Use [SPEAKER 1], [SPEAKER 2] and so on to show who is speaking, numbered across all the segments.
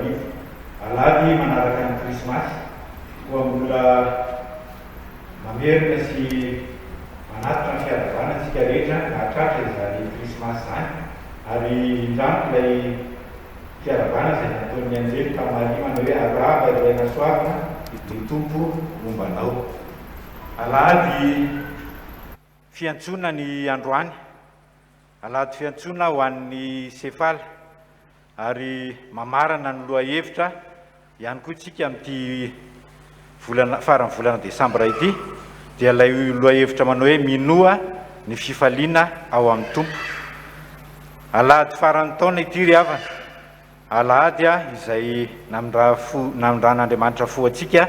[SPEAKER 1] 2020 alady manaraka ny krismasy koa mbola mamerina sy manatitra ny fiaravana antsika rehetra nahatratra izany krismasy zany ary indramiko ilay fiaravana izay nataon'ny anjely tamariny manao hoe araba ilay nasoavana ny tompo mombanao. Alady fiantsona ny androany, alady fiantsona ho an'ny sefaly ary mamarana ny loha hevitra ihany koa tsika amin'ity faran'ny volana décembre ity dia ilay loha hevitra manao hoe minoa ny fifaliana ao amin'ny tompo. Alady faran'ny taona ity ry havana, alady izay namindran'Andriamanitra fo atsika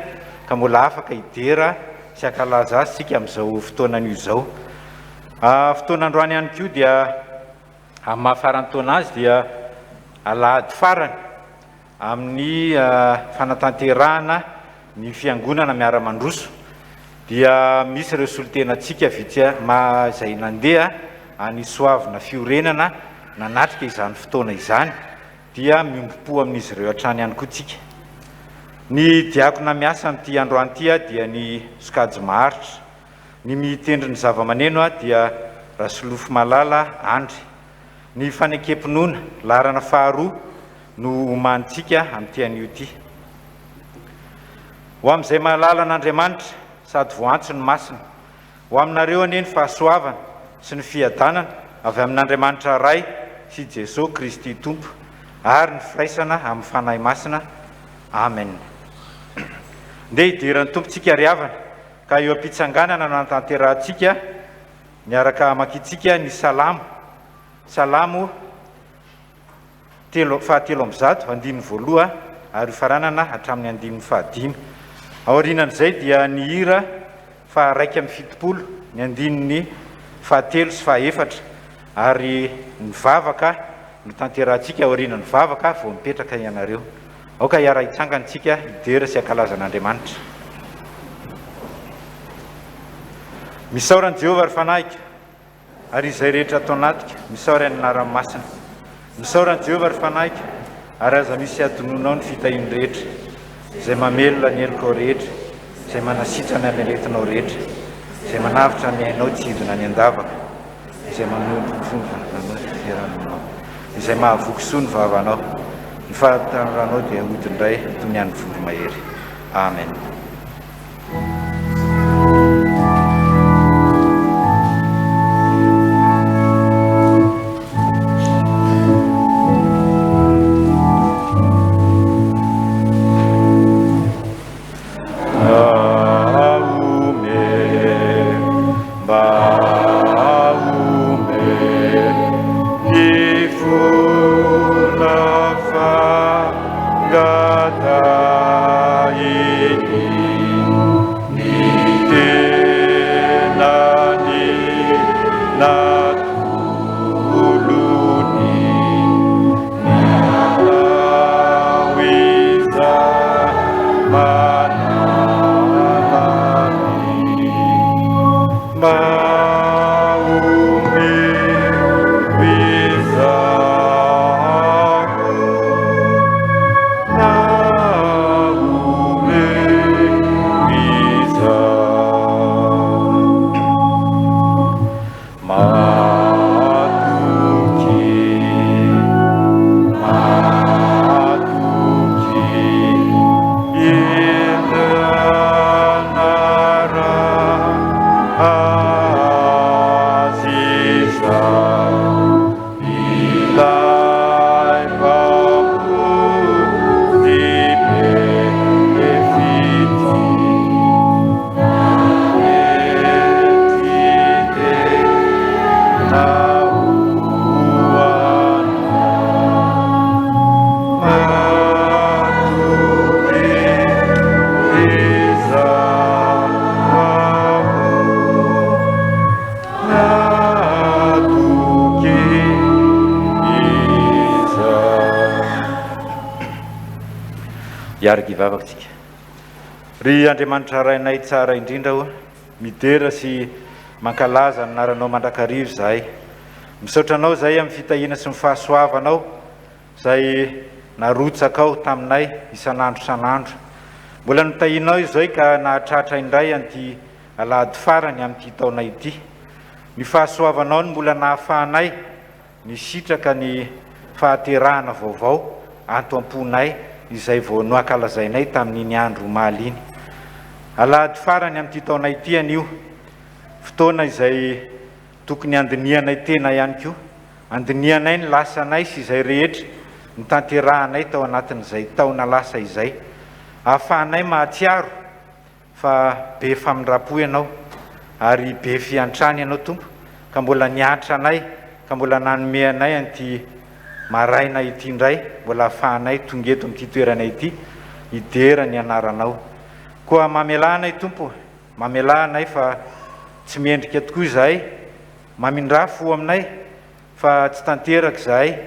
[SPEAKER 1] ka mbola afaka hidera sy akalaza azy tsika amin'izao fotoanan'io zao. Fotoanandroany ihany koa dia amin'ny mahafaran'ny taona azy dia alady farany amin'ny fanatanterahana ny fiangonana miara-mandroso dia misy ireo solotenantsika vitsy izay nandeha any soavina fiorenana nanatrika izany fotoana izany dia miombo-po amin'izy ireo hatrany ihany koa tsika. Ny diakona miasa amin'ity androany ity dia ny sokajy maharitra, ny mitendry ny zava-maneno dia Rasolofo Malala Andry, ny fanekempinoana larana faharoa no omantsika amin'ity anio ity. Ho amin'izay mahalala an'Andriamanitra sady voantso ny masina, ho aminareo anie ny fahasoavana sy ny fiadanana avy amin'Andriamanitra ray sy Jesosy Kristy Tompo ary ny firaisana amin'ny fanahy masina. Amen. Ndeha hidiran'ny tompontsika ry havana ka eo am-pitsanganana no anatanterahantsika miaraka makitsika ny salamo fahatelo amby zato andininy voaloha ary faranana hatramin'ny andininy fahadimy. Aorinan'izay dia ny hira faha 1 amby fitopolo ny andininy fahatelo sy fahaefatra ary ny vavaka no tanterahantsika aorinan'ny vavaka vao mipetraka ianareo. Aoka hiara hitsangantsika hidera sy ankalazan'Andriamanitra. Misaoran'i Jehovah ary fanahika ary izay rehetra atao anatika, misaory ny anarany masina. Misaoran'i Jehovah ary fanahika ary aza misy adononao ny fitahiny rehetra, izay mamelona ny eloko rehetra, izay manasitrana ny aretinao rehetra, izay manavitra ny ainao tsy hidina ny andavaka, izay manompofonao, izay mahavoky ny vavanao. Ny fahataranao dia hodindray toy ny an'ny voromahery. Amen. Iaraka ivavakantsika. Ry Andriamanitra rainay tsara indrindra ho midera sy mankalaza ny anaranao mandrakarivo zahay. Misaotra anao zahay amin'ny fitahiana sy ny fahasoavanao, izay narotsaka ao taminay isan'andro san'andro. Mbola nitahinao izay ka nahatratra indray anty alahady farany amin'ity taona ity. Ny fahasoavanao ny mbola nahafahanay ny sitraka ny fahaterahana vaovao anto am-ponay izay vao noakalazainay tamin'iny andro maliny. Alahady farany amin'ity taona ity anio, fotoana izay tokony andinianay tena ihany koa, andinianay ny lasanay sy izay rehetra ny tanterahanay tao anatin'izay taona lasa izay. Ahafahanay mahatsiaro fa be famindrapo ianao ary be fiantrany ianao Tompo, ka mbola niatra anay, ka mbola nanome anay anty maraina ity indray, mbola ahafahanay tonga eto amin'ity toerana ity idera ny anaranao. Koa mamelanay Tompo, mamelanay fa tsy miendrika tokoa izahay, mamindrafo aminay fa tsy tanteraka izahay,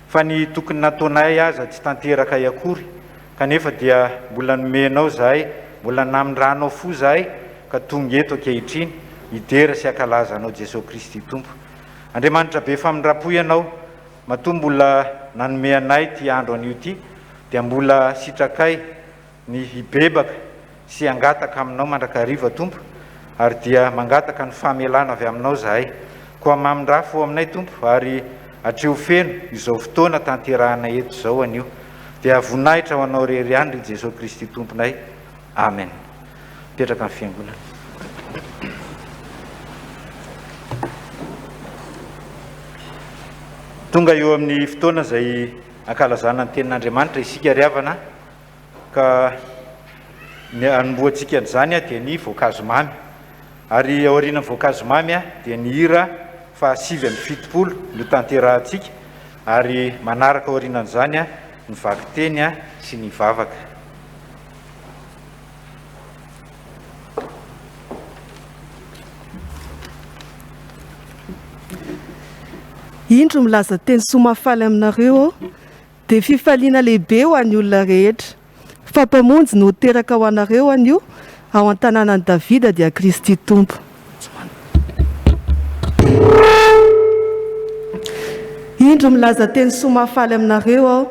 [SPEAKER 1] fa ny tokony nataonay aza tsy tanteraka iakory, kanefa dia mbola nomenao izahay, mbola namindranao fo izahay ka tonga eto ankehitriny idera sy akalazanao Jesosy Kristy Tompo. Andriamanitra be famindrapo ianao, matoa mbola nanome anay ty andro anio ty, dia mbola sitrakay ny hibebaka sy angataka aminao mandrakariva Tompo, ary dia mangataka ny famelana avy aminao izahay. Koa mamindrafo aminay Tompo, ary atreo feno izao fotoana tanterahanay eto izao anio, dia voninahitra ho anao rery ihany ry Jesosy Kristy Tomponay. Amen. Petraka amin'ny fiangonana. Tonga eo amin'ny fotoana izay ankalazana ny tenin'Andriamanitra isika ry havana, ka ny anomboantsika an'izany dia ny voankazo mamy, ary aorian'ny voankazo mamy dia ny hira fa 770 no tanterahantsika, ary manaraka aorianan'izany ny vakiteny sy ny vavaka.
[SPEAKER 2] Indro milaza teny somafaly aminareo dia fifaliana lehibe ho an'ny olona rehetra. Fampamonjy no teraka ho anareo anio ao an-tanànan'i Davida dia Kristy Tompo. Indro milaza teny somafaly aminareo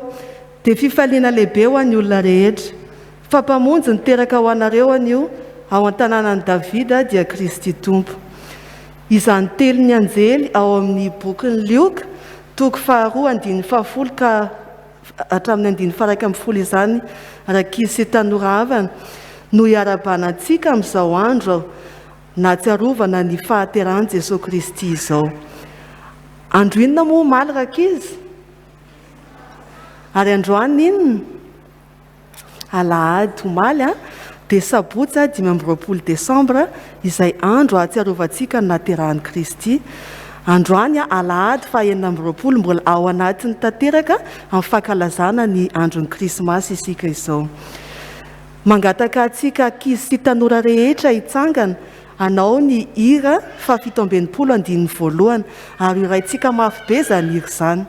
[SPEAKER 2] dia fifaliana lehibe ho an'ny olona rehetra. Fampamonjy no teraka ho anareo anio ao an-tanànan'i Davida dia Kristy Tompo. Izany telo ny anjely ao amin'ny bokin'ny Lioka, toko 2:10 ka hatramin'ny 1:10 izany, rakizy sy tanora havana no hiarabanantsika amin'izao andro na tsiarovana ny fahaterahany Jesosy Kristy izao. Andro inona moa omaly rakizy? Ary androany inona? Alahady omaly dia sabotsy 25 décembre izay andro ahatsiarovantsika ny nahaterahan'i Kristy. Androany alahady 29 mbola ao anatin'ny tanteraka amin'ny fankalazana ny andron'ny Krismasy isika izao. Mangataka antsika ankizy sy tanora rehetra hitsangana hanao ny hira fa 720 voalohany, ary iraintsika mafy be izany hira izany.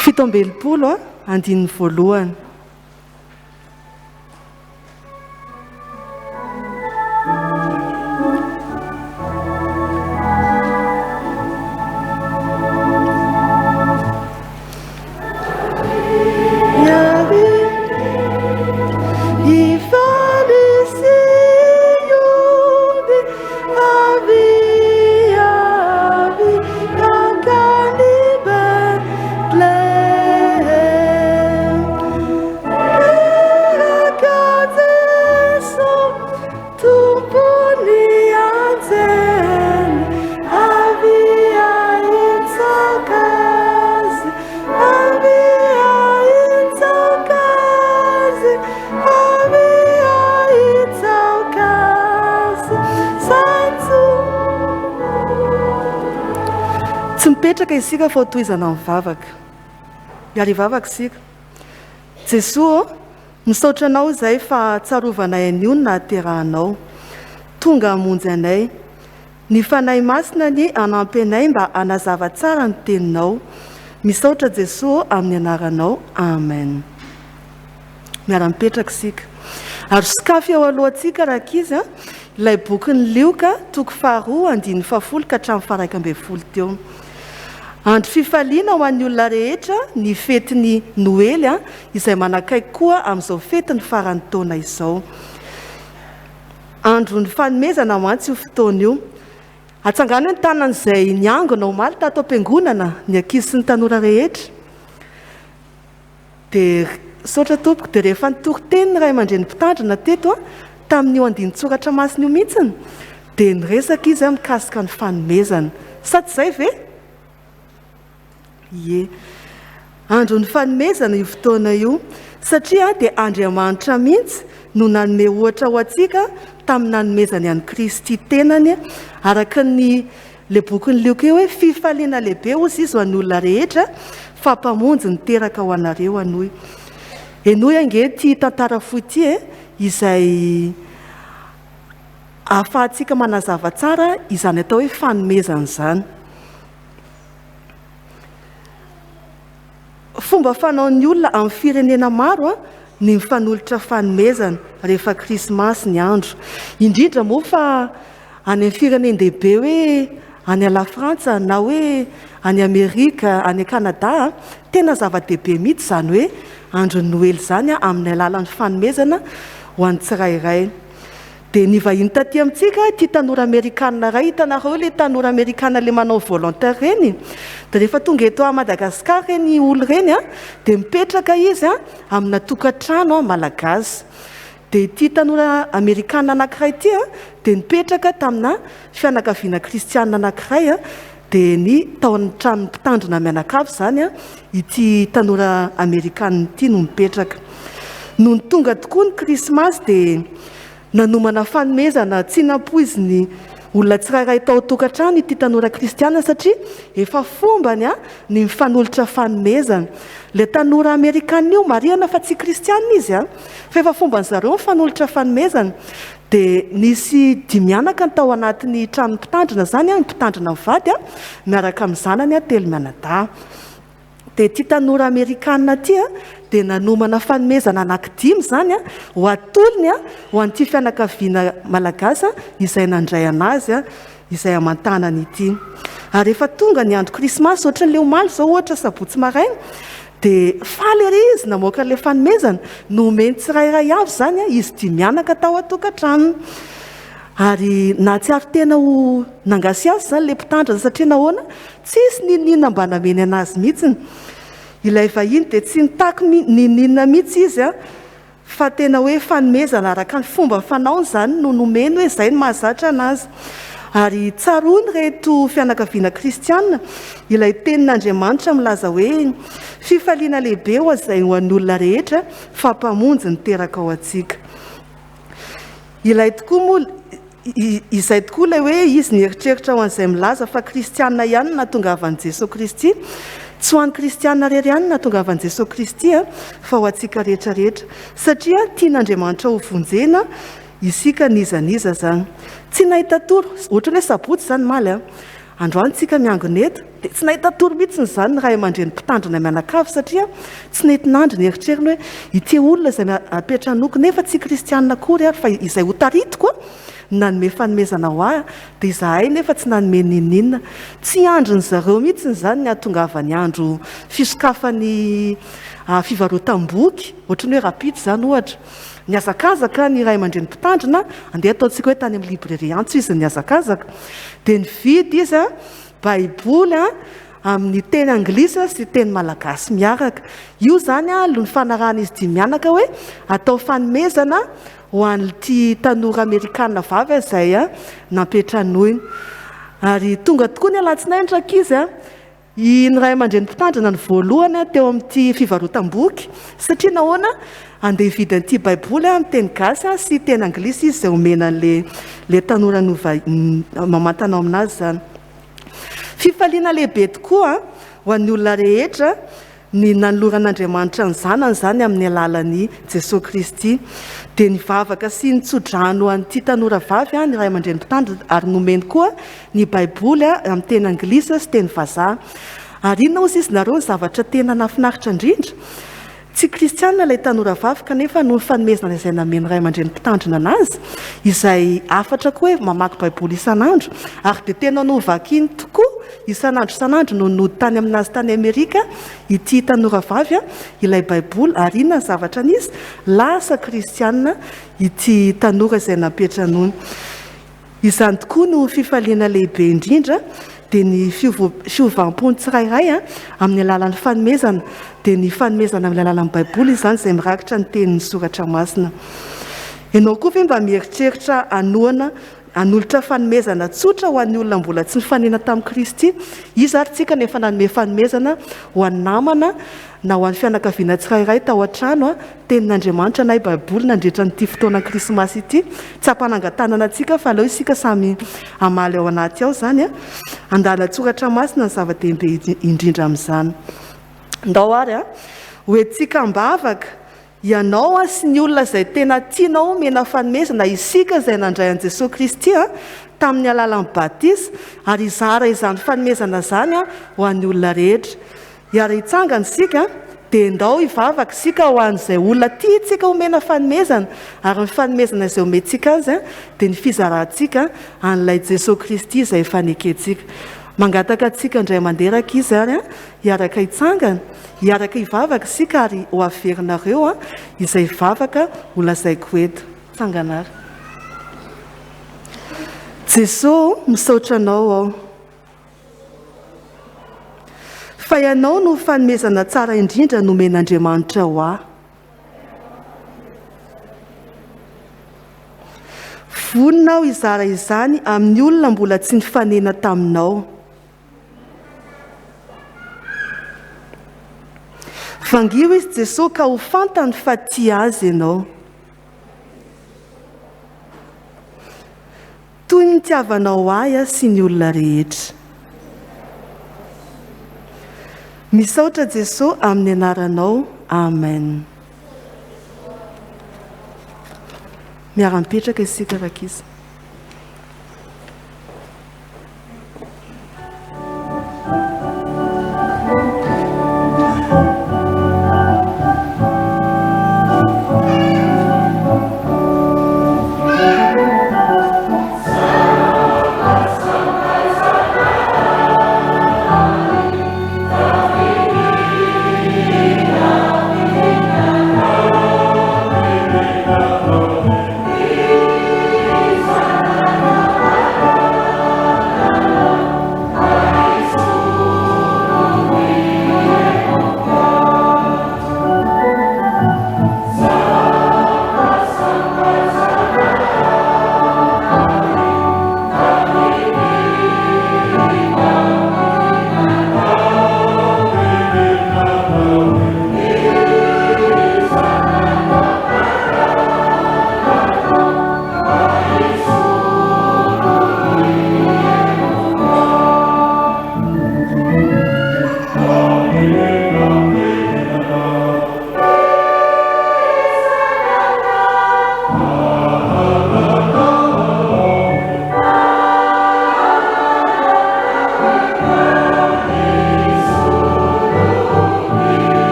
[SPEAKER 2] Fitombelopolo andininy voalohany. Mipetraka isika fa tohizana mivavaka. Miary vavaka isika. Jesosy, misaotra anao izay fa tsarovanay anio ny nahaterahanao. Tonga hamonjy anay. Ny fanahy masina ny hanampy anay mba hanazava tsara ny teninao. Misaotra Jesosy amin'ny anaranao. Amen. Miara mipetraka isika. Ary sakafo eo alohantsika rakizy, ilay bokyny lioka toko 2:10 ka hatramin'ny 1:20 teo. Andro fifaliana ho an'ny olona rehetra ny fetiny Noely izay manakaiky koa amin'izao fetiny farany taona izao. Andro ny fanomezana mantsy io fotoana io. Atsangana ny tanan'izay niangona omaly tato am-piangonana ny ankizy sy ny tanora rehetra. Dia saotra tompoko dia rehefa nitoro-teny ny ray aman-dreny mpitandrina teto tamin'io andinin-tsoratra masina io mihitsiny dia niresaka izy mikasika ny fanomezana. Sa tsy izay ve? Ie. Andro ny fanomezana io fotoana io satria dia Andriamanitra mihitsy no nanome ohatra ho antsika tamin'ny nanomezany an'i Kristy tenany araka ny le bokyny lioka eo hoe fifaliana lehibe ozy izy ho an'ny olona rehetra fampamonjy niteraka ho anareo anoy. Enoy ange ty tantara fohy ty izay ahafahantsika manazava tsara izany atao hoe fanomezana izany. Fomba fanaon'ny olona amin'ny firenena maro ny mifanolotra fanomezana rehefa krismasy ny andro. Indrindra moa fa any amin'ny firenendehibe hoe any la Frantsa na hoe any Amerika, any Kanada, tena zava-dehibe mihitsy izany hoe andro ny Noely izany amin'ny alalan'ny fanomezana ho an'ny tsirairay. Dia ny vahiny taty amintsika ty tanora Amerikanina iray, hitanareo le tanora Amerikanina le manao volontaire reny. Dia rehefa tonga eto a Madagasikara reny olo reny dia mipetraka izy amina tokantrano malagasy. Dia ty tanora Amerikanina anankiray ty dia nipetraka tamina fianakaviana kristianina anankiray dia ny tao an-trano mpitandrina mianakavy izany ity tanora Amerikanina ity no mipetraka. Noho ny tonga tokoa ny krismasy dia nanomana fanomezana tsy nampoiziny olona tsirairay tao tokantrano ity tanora kristianina satria efa fombany ny mifanolotra fanomezana. Le tanora Amerikanina io mariana fa tsy kristianina izy fa efa fomban zareo mifanolotra fanomezana. Dia nisy dimianaka ny tao anatin'ny trano mpitandrina izany mpitandrina mivady miaraka amin'ny zanany telo mianadahy. Dia ty tanora Amerikanina ty dia nanomana fanomezana anankidimy izany ho atolony ho an'ity fianakaviana malagasy izay nandray anazy izay aman-tanany ity. Ary rehefa tonga ny andro krismasy ohatran'ilay omaly izao ohatra sabotsy maraina dia faly ery izy namoaka ilay fanomezana nomeny tsirairay avy izany izy dimianaka tao an-tokantrano. Ary na tsy ary tena ho nangasy azy izany le mpitandrina satria nahoana tsisy ninina mba nameny anazy mihitsiny. Ilay vahiny dia tsy nitaky ninina mihitsy izy fa tena hoe fanomezana araka ny fomba fanaony izany no nomeny hoe izay no mahazatra anazy. Ary tsaroany reto fianakaviana kristianina ilay tenin'Andriamanitra milaza hoe fifaliana lehibe ho izay ho an'ny olona rehetra fampamonjy niteraka ao antsika. Ilay tokoa moa izay tokoa ilay hoe izy nieritreritra ho an'izay milaza fa kristianina ihany nahatongavan'i Jesosy Kristy, tsy ho an'ny kristianina rery ihany nahatongavan'i Jesosy Kristy fa ho antsika rehetrarehetra satria tian'Andriamanitra ho vonjena isika nizaniza zany. Tsy nahita toro, ohatran'ny hoe sabotsy izany maly androany tsika miangona eto dia tsy nahita toro mihitsy izany ny ray aman-dreny mpitandrina mianakavy satria tsy nentinandro ny eritreriny hoe ity olona izay apetra noko nefa tsy kristianina akory fa izay ho taritiko nanome fanomezana ho ahy dia izahay nefa tsy nanome ninina. Tsy androny zareo mihitsy izany ny ahatongavany andro fisokafany fivarotam-boky ohatran'ny hoe rapity izany ohatra. Niazakazaka ny ray aman-dreny mpitandrina andeha ataontsika hoe tany amin'ny librairie antso izy niazakazaka dia nividy izy baiboly amin'ny teny anglisy sy teny malagasy miaraka. Io zany aloha ny fanarahana izy dimianaka hoe atao fanomezana ho an'ity tanora Amerikanina vavy izay napetranoiny. Ary tonga tokoa ny alatsinainy ankizy ny ray aman-dreny mpitandrina ny voalohany teo amin'ity fivarotam-boky satria nahoana andeha hividy an'ity baiboly amin'ny teny gasy sy teny anglisy izy izay omena le tanora mamantana aminazy zany. Fifaliana lehibe tokoa ho an'ny olona rehetra ny nanoloran'Andriamanitra ny zanany izany amin'ny alalan'i Jesosy Kristy dia nivavaka sy nitsodrano an'ity tanora vavy ny ray aman-dreny mpitandrina ary nomeny koa ny baiboly amin'ny teny anglisy sy teny vazaha. Ary inona ozy izy nareo ny zavatra tena nafinaritra indrindra tsy kristianina ilay tanora vavy kanefa no fanomezana izay nameny ray aman-dreny mpitandrina anazy izay afatra koa hoe mamaky baiboly isan'andro ary dia tena novakiny tokoa isan'andro no nody tany aminazy tany Amerika ity tanora vavy ilay baiboly ary inona ny zavatra anisy lasa kristianina ity tanora izay napetranony. Izany tokoa no fifaliana lehibe indrindra dia ny fiovam-pony tsirairay amin'ny alalan'ny fanomezana dia ny fanomezana amin'ny alalan'ny baiboly izany izay mirakitra ny tenin'ny soratra masina. Ianao koa ve mba mieritreritra hanolotra fanomezana tsotra ho an'ny olona mbola tsy nifanena tamin'i Kristy? Izy ary tsika nefa nanome fanomezana ho an'ny namana na ho an'ny fianakaviana tsirairay tao an-trano tenin'Andriamanitra na i baiboly nandritra n'ity fotoana krismasy ity. Tsy hampanangatanana antsika fa aleo isika samy hamaly ao anaty ao zany andala tsoratra masina ny zava-dehibe indrindra amin'izany. Ndao ary hoentsika mbavaka ianao sy ny olona izay tena tianao mena fanomezana isika izay nandray an'i Jesosy Kristy tamin'ny alalan'ny batisa ary izara izany fanomezana zany ho an'ny olona rehetra. Iara hitsangana isika dia ndao hivavaka isika ho an'izay olona tiantsika homena fanomezana ary ny fanomezana izay omentsika azy dia ny fizarantsika an'ilay Jesosy Kristy izay fanekentsika. Mangataka antsika indray manderaka izy ary hiaraka hitsangana, hiaraka hivavaka isika ary ho averinareo izay hivavaka ho lazaiko eto. Tsangana ary. Jesosy misaotra anao ao. Fa ianao no fanomezana tsara indrindra nomen'Andriamanitra ho ahy. Voninao izara izany amin'ny olona mbola tsy nifanena taminao. Vangio izy Jesosy ka ho fantany fa tia azy ianao. Toy ny tiavanao ahy sy ny olona rehetra. Misaotra Jesosy amin'ny anaranao. Amen. Miara-mipetraka isika rakizy.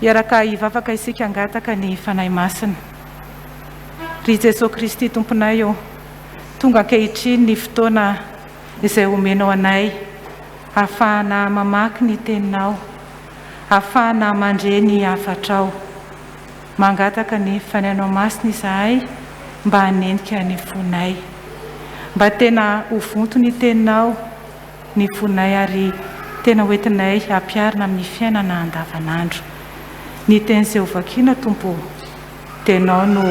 [SPEAKER 3] Iaraka hivavaka isika hangataka ny fanahy masina. Ry Jesosy Kristy tomponay eo, tonga ankehitriny ny fotoana izay omenao anay, ahafahana mamaky ny teninao, ahafahana mandre ny hafatrao. Mangataka ny fanahinao masina izahay mba hanendika ny fonay, mba tena hovonto ny teninao ny fonay ary tena hoentinay hampiarina amin'ny fiainana andavanandro. Ny teny izay hovakiana Tompo, tenao no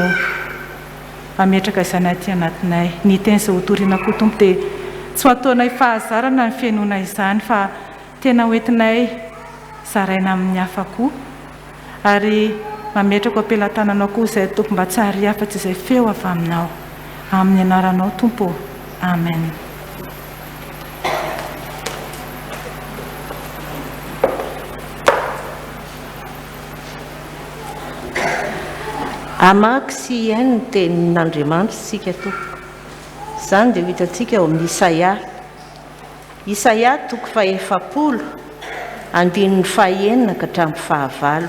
[SPEAKER 3] ametraka izany aty anatinay. Ny teny izay hotoriana koa Tompo dia tsy ho ataonay fahazarana ny fiainona izany fa tena hoentinay zaraina amin'ny hafa koa ary mametrako ampelantananao koa izay tompo mba tsary afa-tsy izay feo avy aminao, amin'ny anaranao Tompo, amen.
[SPEAKER 4] Amaky sy hainy ny tenin'Andriamanitra sika Tompo. Izany dia hitantsika ao amin'ny Isaia toko 70 andininy 9 ka hatramin'ny 9.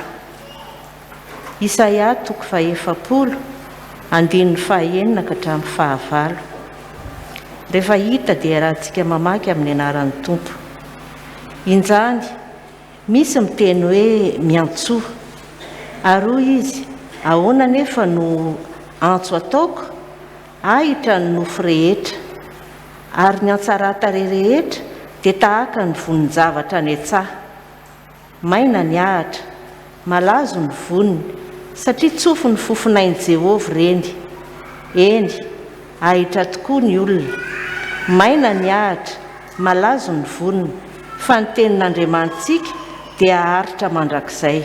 [SPEAKER 4] Isaia toko 70 andininy 9 ka hatramin'ny 9. Rehefa hita dia rahantsika mamaky amin'ny anaran'ny Tompo. Injany misy miteny hoe miantsoa, aroa izy, ahoana nefa no antso ataoko? Ahitra ny nofo rehetra, ary ny antsarata rehetra dia tahaka ny vonin-javatra ny antsaha. Maina ny ahatra, malazo ny voniny, satria tsofo ny fofonain'i Jehovah reny. Eny, ahitra tokoa ny olona. Maina ny ahatra, malazo ny voniny, fa ny tenin'Andriamanitsika dia aharitra mandrakizay.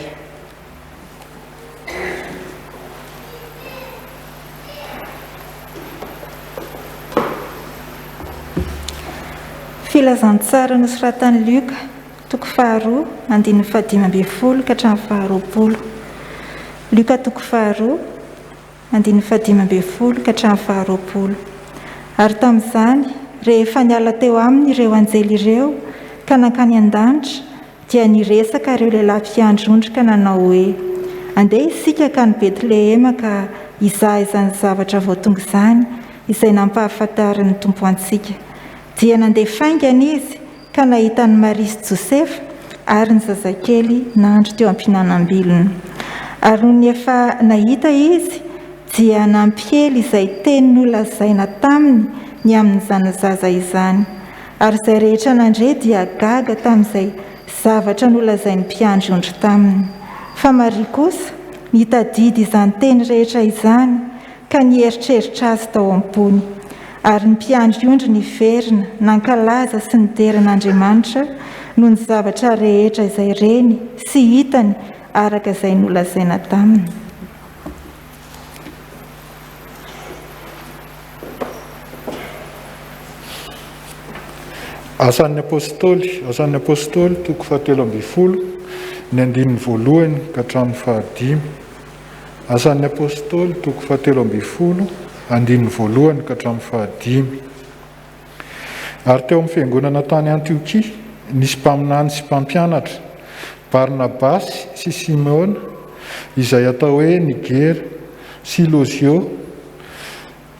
[SPEAKER 5] Filazantsara nosoratan'i Luka toko 2 andininy 15 ka hatramin'ny 20. Luka toko 2 andininy 15 ka hatramin'ny 20. Ary tamin'izany rehefa niala teo aminy ireo anjely ireo ka nankany an-danitra, dia niresaka ireo lehilahy mpiandry-ondrika nanao hoe: andeha isika ka ny Betlehema ka hizaha izany zavatra voatonga izany izay nampahafantarin'ny Tompo antsika. Dia nandeha faingana izy ka nahita ny Maria sy Josefa ary ny zazakely nandry teo am-pihinanam-bilona. Ary noho ny efa nahita izy dia nampihely izay teny nolazaina taminy ny amin'izany zaza izany. Ary izay rehetra nandre dia gaga tamin'izay zavatra nolazainy mpiandry-ondry taminy. Fa Maria kosa nitadidy izany teny rehetra izany ka nieritreritra azy tao am-pony. Ary ny mpiandry-ondry niverina nankalaza sy nideran'Andriamanitra noho ny zavatra rehetra izay reny sy hitany araka izay nolazaina taminy.
[SPEAKER 6] Asan'ny apôstôly toko 17 ny andininy 1 ka hatramin'ny 5. Asan'ny apôstôly toko 17 andininy 1 ka hatramin'ny 5. Ary teo amin'ny fiangonana tany Antiokia nisy mpaminany sy mpampianatra, Barnabasy sy Simeona, izay atao hoe Nigera sy Lozio,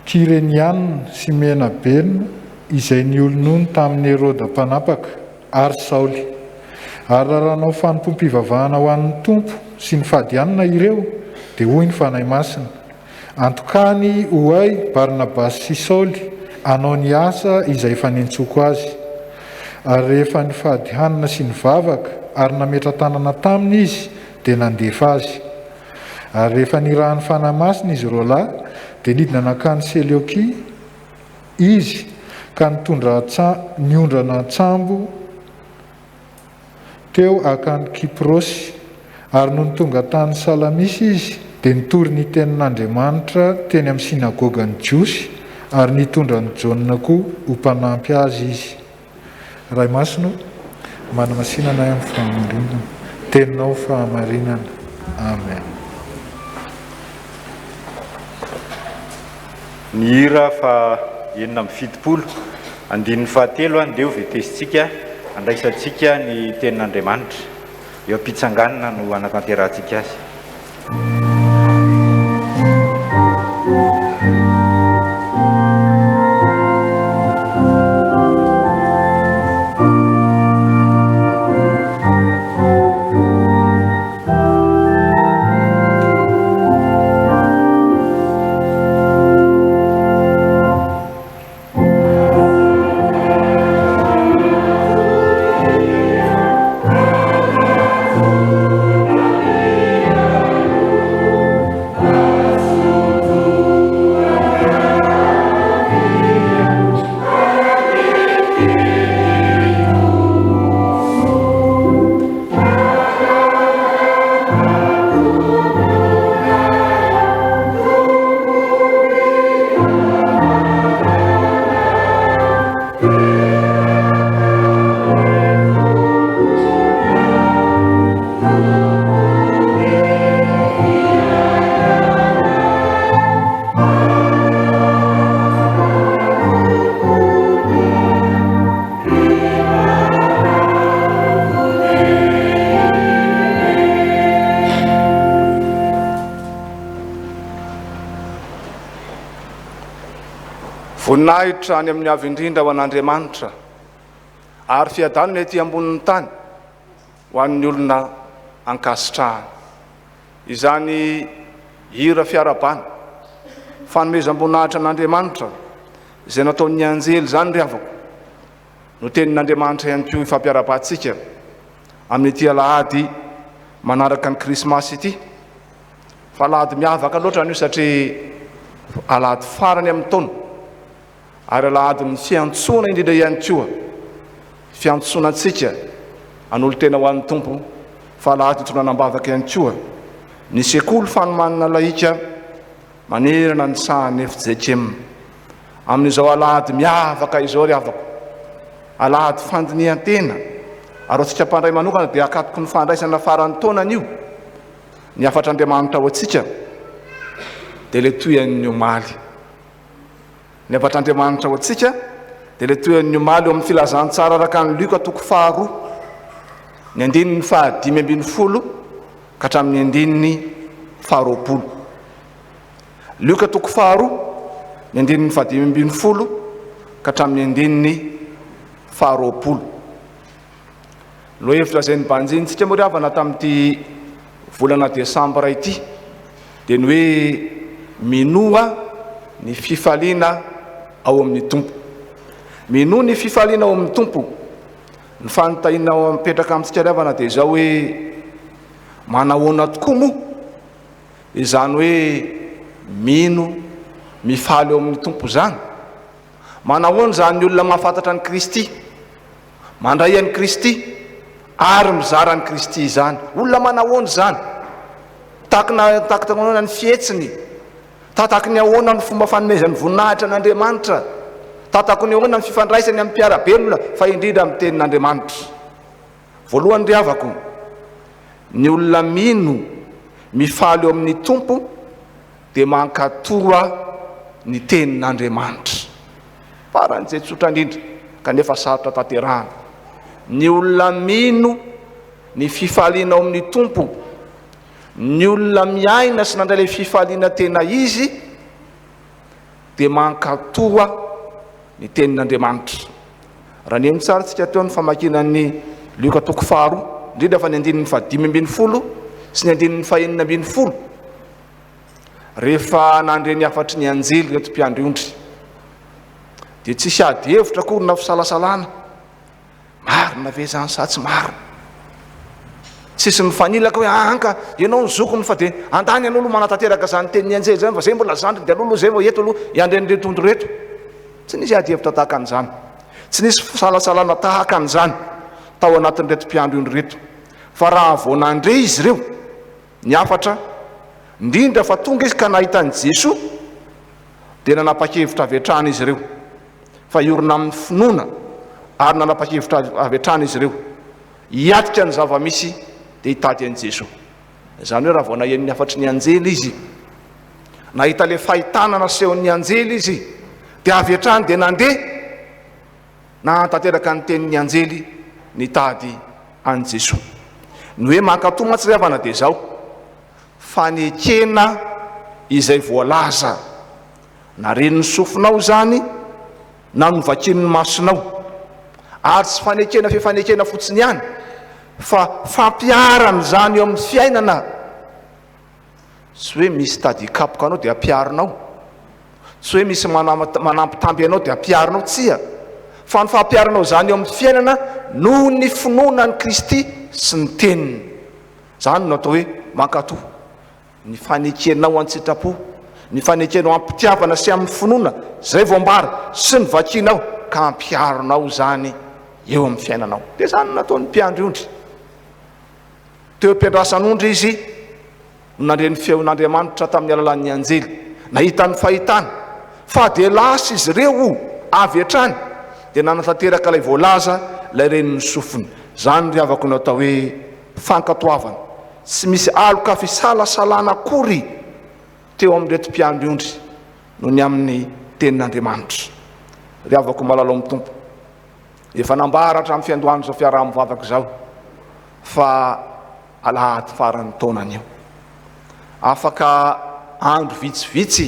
[SPEAKER 6] Kireniana sy Menabelina, izay niolonony tamin'ny Heroda mpanapaka, ary Saoly. Ary rahanao fanompoam-pivavahana ho an'ny Tompo sy ny fadianana ireo, dia hoy ny fanahy masina: antokany hoay Barnabasy sy Saoly hanao ny asa izay efa nentsoko azy. Ary rehefa nifady hanina sy nivavaka ary nametra tanana taminy izy, dia nandefa azy. Ary rehefa nirahan'ny fanahy masina izy roa lahy, dia nidina nankany Seleukia izy ka niondrana tsambo teo akany Kiprosy. Ary no tonga tany Salamisy izy, dia nitory ny tenin'Andriamanitra teny amin'ny sinagogany Jiosy, ary nitondra ny Jaona koa ho mpanampy azy izy. Ray masino, manamasinana amin'ny famorinana, teninao fahamarinana. Amen.
[SPEAKER 1] Ny hira fa 7 andininy 7 andeo vetesitsika andraisantsika ny tenin'Andriamanitra. Eo am-pitsanganana no anatanterantsika azy.
[SPEAKER 7] voninahitra any amin'ny avy indrindra ho an'Andriamanitra ary fiadanana ety ambonin'ny tany ho an'ny olona ankasitrahany. Izany hira fiarabana fanomezam-boninahitra an'Andriamanitra izay nataon'ny anjely zany ry havako no tenin'Andriamanitra ihany koa ifampiarabantsika amin'ity alahady manaraka ny krismasy ity. Fa alahady miavaka loatra an'io satria alahady farany amin'ny taona ary alahady ny fiantsoana indrindra ihany koa, fiantsonantsika an'olo tena ho an'ny tompo. Fa alahady tonanam-bavaka ihany koa ny sekoly fanomanana laika manerana ny sahany FJKM amin'izao alahady miavaka izao ry havako, alahady fandinihan-tena. Ary antsika mpandray manokana dia akatoko ny fandraisana faran'ny taonan'io ny afatra Andriamanitra ho antsika dia le toyan'ny omaly. Ny afatra Andriamanitra ho antsika dia le toyan'ny omaly eo amin'ny filazantsara araka ny Luka 2 ny 5:5 ka hatramin'ny 20. Luka 2 ny 5:5 ka hatramin'ny 20. Lo hevitra izay ny banjintsika moa ry havana tamin'ity volana décembre ity dia ny hoe minoa ny fifaliana ao amin'ny tompo. Minoa ny fifaliana ao amin'ny tompo. Ny fanontaniana ao mipetraka amintsika ry havana dia izao hoe manahoana tokoa moa izany hoe mino mifaly ao amin'ny tompo zany. Manahoana zany ny olona mahafantatra ny Kristy, mandray an'i Kristy ary mizara ny Kristy zany. Olona manahoana zany? Tahaka ny fietsiny, tahaka ny ahoana ny fomba fanomezan'ny voninahitra an'Andriamanitra, tahaka ny ahoana ny fifandraisany amin'ny mpiarabelona fa indrindra amin'ny tenin'Andriamanitra. Voalohany ry havako, ny olona mino mifaly eo amin'ny tompo dia mankatoa ny tenin'Andriamanitra. Faran'izay tsotra indrindra kanefa sarotra tanterahana. Ny olona mino ny fifaliana ao amin'ny tompo, ny olona miaina sy nandray le fifaliana tena izy dia mankatoa ny tenin'Andriamanitra. Raha ny tsara tsika teo ny famakinan'ny Luka 2 indrindra fa ny 5:5 sy ny 5:20 rehefa nandre ny afatry ny anjely reto mpiandriondry dia tsisy ady hevitra kory na fisalasalana. Marina ve zany sa tsy marina? Tsisy mifanilaka hoe anka ianao ny zokony fa dia andany an'olo manatanteraka zany tenin'ny anjely zany fa zay mbola zandry dia alolo zay vao eto aloha iandren'ireo tondro reto. Tsy nisy ady hevitra tahaka an'izany, tsy nisy fisalasalana tahaka an'izany tao anatin'reto mpiandriondry reto. Fa raha vao nandre izy ireo ny afatra indrindra fa tonga izy ka nahitany Jesoa dia nanapa-kevitra avy hatrany izy ireo fa iorina amin'ny finoana ary nanapa-kevitra avy hatrany izy ireo hiatika ny zava-misy dia hitady an'i Jesoa. Izany hoe raha vao nahen'ny afatry ny anjely izy, nahita le fahitana nasehon'ny anjely izy dia avy hatrany dia nandeha na tanteraka ny tenin'ny anjely nitady an'i Jesoa. Ny hoe mankatoa mantsy ry havana dia izao fanekena izay voalaza na ren'ny sofinao zany na novakin'ny masonao, ary tsy fanekena fifanekena fotsiny ihany fa fampiarana zany eo amin'ny fiainana. Tsy hoe misy tadikapoka anao dia ampiarinao, tsy hoe misy manampitamby anao dia ampiarinao, tsia fa ny fampiaranao zany eo amin'ny fiainana noho ny finoana ny Kristy sy ny teniny. Zany no atao hoe mankatoa. Ny fanekenao an-tsitrapo, ny fanekenao ampitiavana sy amin'ny finoana zay voambara sy ny vakinao ka ampiarinao zany eo amin'ny fiainanao. Dia zany nataon'ny mpiandriondry. Teo am-piandrasan'ondry izy nandre ny feon'Andriamanitra tamin'ny alalan'ny anjely, nahita ny fahitana fa dia lasa izy ireo avy hatrany dia nanatanteraka ilay voalaza ilay reniny sofiny. Zany ry havako no atao hoe fankatoavana. Tsy misy aloka fisalasalana akory teo amin'reto mpiandriondry noho ny amin'ny tenin'Andriamanitra. Ry havako malalo amin'ny tompo, efa nambara hatramin'ny fiandohany zao fiaraha-mivavaka zao fa alahady faran'ny taonan'io afaka andro vitsivitsy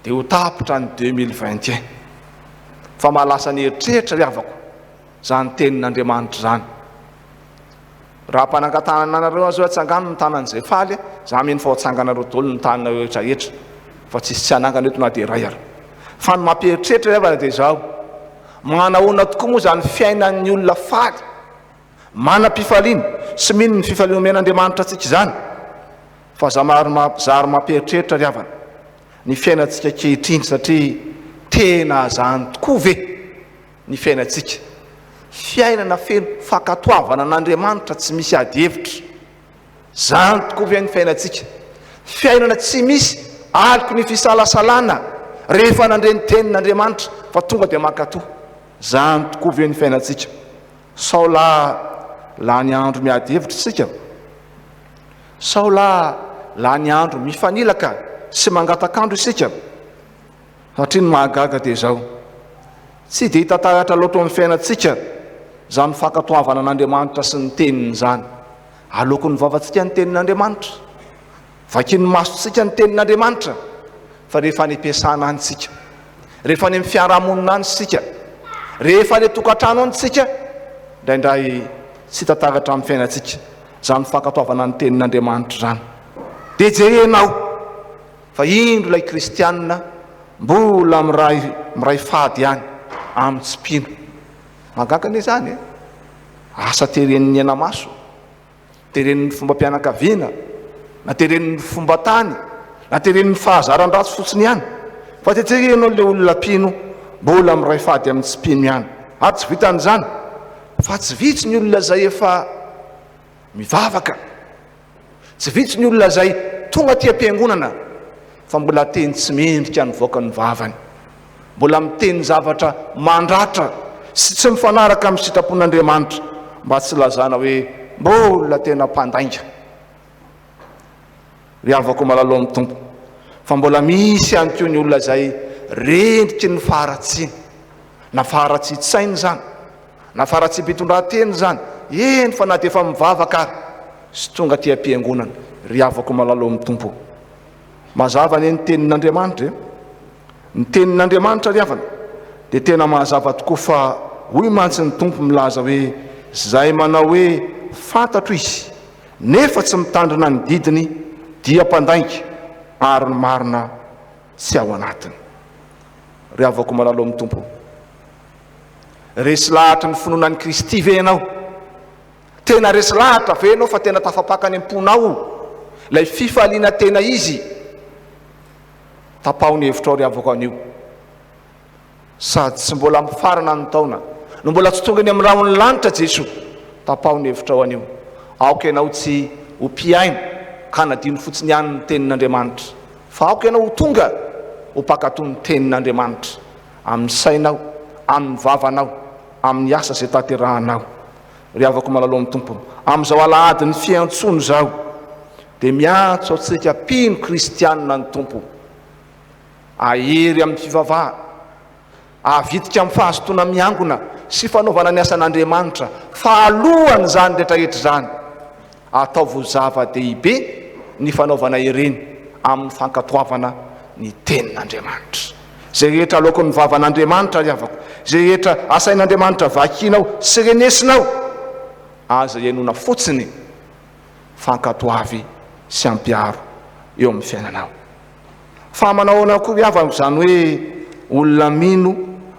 [SPEAKER 7] dia ho tapitra ny 2021. fa mahalasa ny eritreritra ry havako zany tenin'Andriamanitra zany. Raha mpanangatananareo azo atsangano ny tanan'izay faly za mino fa atsanganareo dolo ny tanina rehetrarehetra fa tsisy tsy anangana eto na dia ray ary fa ny mampieritreritra ry havana dia zao manahoana tokoa moa zany fiainan'ny olona faly manam-pifaliana sy mino ny fifaliana omen'Andriamanitra antsika zany fa zary mampieritreritra ry havana ny fiainantsika kehitriny satria tena zany tokoa ve ny fiainantsika fiainana feno fakatoavana n'Andriamanitra tsy misy ady hevitra zany tokoa ve ny fiainantsika fiainana tsy misy aliko ny fisalasalana rehefa nandre ny tenin'Andriamanitra fa tonga dia mankatoa zany tokoa ve ny fiainantsika sao la ny andro miady hevitra sika sao la ny andro mifanilaka sy mangatakandro isika satria ny mahagaga dia zao tsy dia hitatahatra loatra amin'ny fiainantsika zany fakatoavana n'Andriamanitra sy ny teniny zany aloko ny vavantsika ny tenin'Andriamanitra vakiny masotsika ny tenin'Andriamanitra fa rehefa ny ampiasana anysika rehefa ny amin'ny fiarahamonina any sika rehefa ny tokantrano anysika indraindray tsy hitatahatra amin'ny fiainantsika zany fakatoavana ny tenin'Andriamanitra zany dia jerenao fa indro ilay kristianina mbola miray fady ihany amin'ny tsipino magagany zany asa teren'ny anamaso teren'ny fomba mpianakaviana na teren'ny fomba tany na teren'ny fahazaran-dratsy fotsiny ihany fa teterenao le olona pino mbola miray fady amin'ny tsipino ihany ary tsy vitan'izany fa tsy vitsy ny olona zay efa mivavaka tsy vitsy ny olona zay tonga ty am-piangonana fa mbola teny tsy mendrika ny voaka ny vavany mbola miteny zavatra mandratra sy tsy mifanaraka amin'ny sitrapon'Andriamanitra mba tsy lazana hoe mbola tena mpandainga ry havako malalo amin'ny tompo fa mbola misy ihany koa ny olona zay rendriky ny faharatsiana na faharatsitsainy zany na faharatsym-pitondran-teny zany eny fa na dia efa mivavaka ary sy tonga ty am-piangonana ry havako malalo amin'ny tompo mazava ny tenin'Andriamanitra ny tenin'Andriamanitra ry havana dia tena mahazava tokoa fa hoy mantsy ny tompo milaza hoe zay manao hoe fantatro izy nefa tsy mitandrina ny didiny dia mpandainga ary ny marina tsy ao anatiny ry havako malalo amin'ny tompo resy lahatra ny finoanan'i Kristy ve ianao tena resy lahatra ve ianao fa tena tafapakany am-ponao lay fifaliana tena izy tapao ny hevitra ao ry havako an'io sady tsy mbola mifarana ny taona no mbola tsy tonga ny amin'ny rahony lanitra Jesoa tapao ny hevitra ao an'io aoka ianao tsy ho mpiaina ka nadino fotsiny ihany ny tenin'Andriamanitra fa aoka ianao ho tonga ho mpakatoa ny tenin'Andriamanitra amin'ny sainao amin'ny vavanao amin'ny asa zay tanterahanao ry havako malalo amin'ny tompo amin'izao alahady ny fiantsono zao dia miantso antsika mpino kristianina ny tompo ahery amin'ny fivavaha avitika amin'ny fahazotoana miangona sy fanaovana ny asan'Andriamanitra fa alohany zany rehetrarehetra zany ataovo zava-dehibe ny fanaovana ireny amin'ny fankatoavana ny tenin'Andriamanitra zay rehetra aloako ny vavan'Andriamanitra ry havako zay rehetra asain'Andriamanitra vakinao sy renesinao aza ianona fotsiny fankatoavy sy ampiaro eo amin'ny fiainanao fa manahoana koa ry havako zany hoe olona mino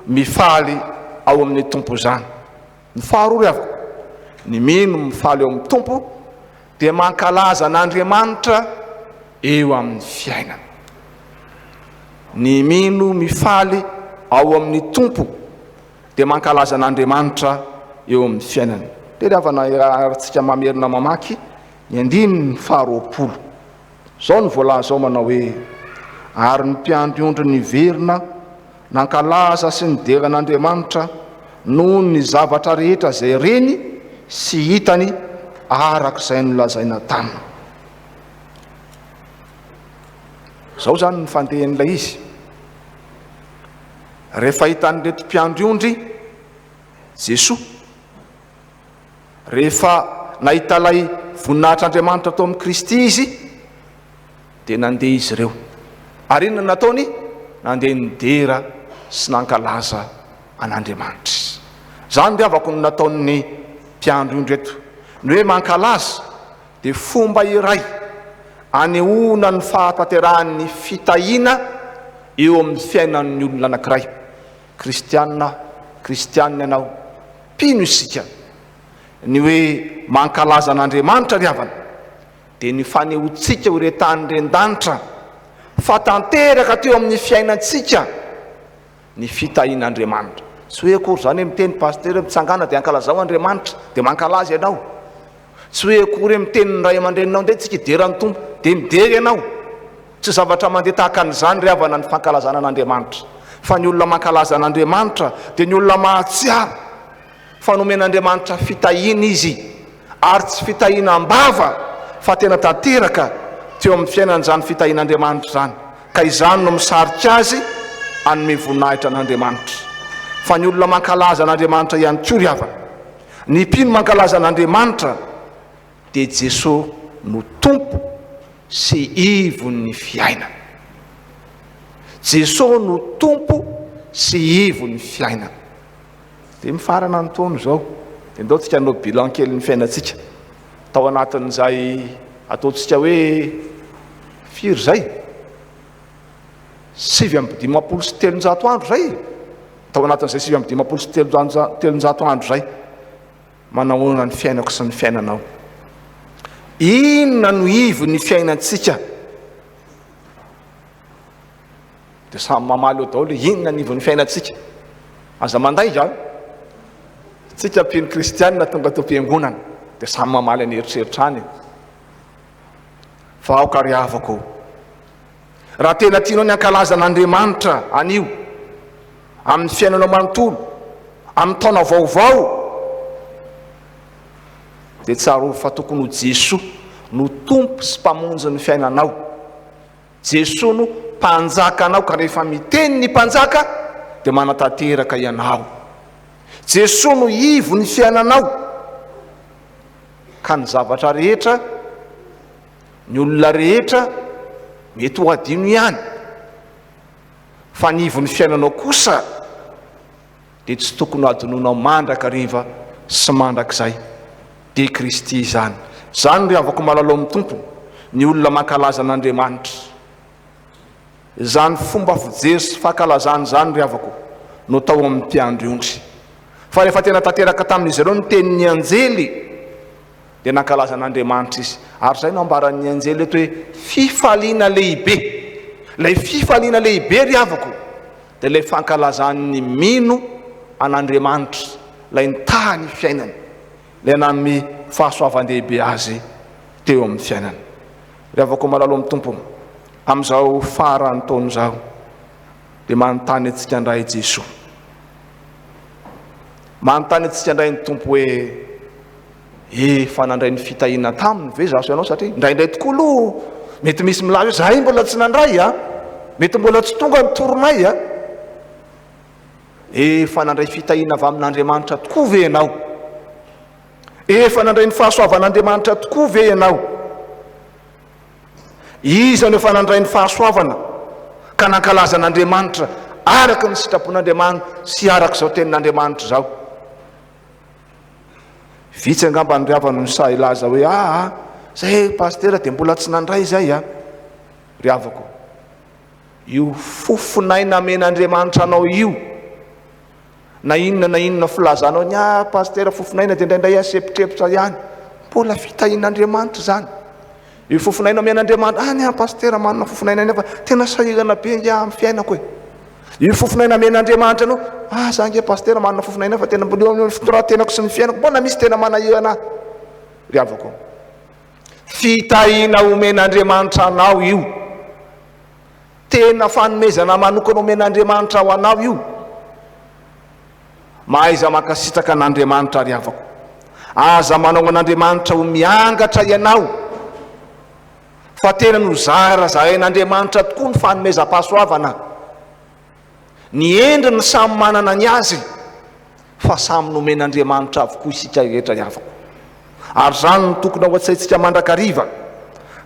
[SPEAKER 7] mifaly ao amin'ny tompo zany ny faharoa ry havako ny mino mifaly eo amin'ny tompo dia mankalaza n'Andriamanitra eo amin'ny fiainana ny mino mifaly ao amin'ny tompo dia mankalaza n'Andriamanitra eo amin'ny fiainana dia ry havana arantsika mamerina mamaky ny andininy faharoapolo zao ny voalaza ao manao hoe ary ny mpiandriondro ny verina nankalaza sy ny deran'Andriamanitra noho ny zavatra rehetra zay reny sy hitany arak'izay nolazaina tamina zao zany ny fandehan'ilay izy rehefa hitan'irety mpiandriondry Jesoa rehefa nahita lay voninahitr'Andriamanitra tao amin'ny Kristy izy dia nandeha izy ireo ary inona nataony nandeha nidera sy nankalaza an'Andriamanitra. Zany ry havako no nataon'ny mpiandro indreto ny hoe mankalaza dia fomba iray anehoana ny fahatanterahany fitahiana eo amin'ny fiainan'ny olona anankiray. kristianina anao, mpino isika. Ny hoe mankalaza an'Andriamanitra ry havana dia ny fanehoantsika ho retany ren-danitra fa tanteraka teo amin'ny fiainantsika ny fitahian'Andriamanitra. Tsy hoe akory zany hoe miteny paster mitsangana dia ankalazao Andriamanitra dia mankalaza ianao. Tsy hoe akory hoe miteny ny ray aman-dreninao nde tsika hiderany tompo dia midery ianao. Tsy zavatra mandeha tahaka an'izany ry havana ny fankalazana an'Andriamanitra. Fa ny olona mankalaza an'Andriamanitra dia ny olona mahatsiaro fa nomen'Andriamanitra fitahiana izy, ary tsy fitahiana ambava fa tena tanteraka teo amin'ny fiainan'izany fitahian'Andriamanitra zany. Ka izany no misarika azy anome voninahitra an'Andriamanitra. Fa ny olona mankalaza an'Andriamanitra ihany koa ry havana, ny mpino mankalaza an'Andriamanitra dia Jesosy no tompo sy ivon'ny fiainana. Jesosy no tompo sy ivon'ny fiainana. Dia mifarana ny taona izao dia ndao tsika hanao bilan kely ny fiainantsika. Tao anatin'izay ataontsika hoe firy zay 750 andro zay. Tao anatin'izay 750 andro zay manahoana ny fiainako sy ny fiainanao. Inona no ivon'ny fiainantsika? Dia samy mamaly eo daholo inona ny ivon'ny fiainantsika. Aza manday zany tsika mpino kristianina tonga tao am-piangonana dia samy mamaly any eritreritra any. Fa aoka ry havako, raha tena tianao ny ankalaza an'Andriamanitra anio amin'ny fiainanao manontolo, amin'ny taona vaovao, dia tsara ho fa tokony ho Jesosy no tompo sy mpamonjy ny fiainanao. Jesosy no mpanjaka anao, ka rehefa miteny ny mpanjaka dia manatanteraka ianao. Jesosy no ivo ny fiainanao, ka ny zavatra rehetra, ny olona rehetra mety ho adino ihany. Fa ny ivo ny fiainanao kosa dia tsy tokony adononao mandraka riva sy mandrakizay. Dia Kristy zany. Zany ry havako malalao amin'ny tompo ny olona mankalaza an'Andriamanitra. Zany fomba fijery sy fankalazany zany ry havako no tao amin'ny mpiandry. Fa rehefa tena tanteraka tamin'izy ireo ny tenin'ny anjely dia nankalaza an'Andriamanitra izy. Ary zay no ambaran'ny anjely eto hoe fifaliana lehibe. Ilay fifaliana lehibe ry havako dia ilay fankalazan'ny mino an'Andriamanitra, ilay nitahany fiainany, ilay nanome fahasoavan-dehibe azy teo amin'ny fiainany. Ry havako malalo amin'ny tompo, amin'izao farany taona izao dia manontany antsika indray Jesosy, manontany antsika indray ny tompo hoe efa nandray ny fitahiana taminy ve zaho sy ianao? Satria indraindray tokoa aloha mety misy milaza hoe zahay mbola tsy nandray mety mbola tsy tonga ny toronay efa nandray fitahiana avy amin'Andriamanitra tokoa ve ianao? Efa nandray ny fahasoavan'Andriamanitra tokoa ve ianao? Iza no efa nandray ny fahasoavana ka nankalaza an'Andriamanitra araka ny sitrapon'Andriamanitra sy araka izao tenin'Andriamanitra zao? Vitsy angamba ny ryhavana ny sa ilaza hoe zay pastera dia mbola tsy nandray zay ry havako. Io fofinaina amen'Andriamanitra anao io, na inona filazanao ny pastera fofinaina dia indraindray asepitrepitra ihany, mbola fitahian'Andriamanitra zany. Io fofinaina amen'Andriamanitra ny pastera manana fofinaina nefa tena sahirana be amin'ny fiainako e. Io fofinaina amen'Andriamanitra anao za nge pastera manana fofinaina fa tena mbola fitoratenako sy ny fiainako, mbona misy tena manahirana ry havako. Fitahiana omen'Andriamanitra anao io, tena fanomezana manokana omen'Andriamanitra ho anao io. Mahaiza makasitraka an'Andriamanitra ry havako, aza manao an'Andriamanitra ho miangatra ianao, fa tena no zarazaran'Andriamanitra tokoa ny fanomezam-pahasoavana. Ny endriny samy manana ny azy, fa samy nomen'Andriamanitra avokoa isika rehetra ry havako. Ary zany no tokony ao an-tsaintsika mandrakariva,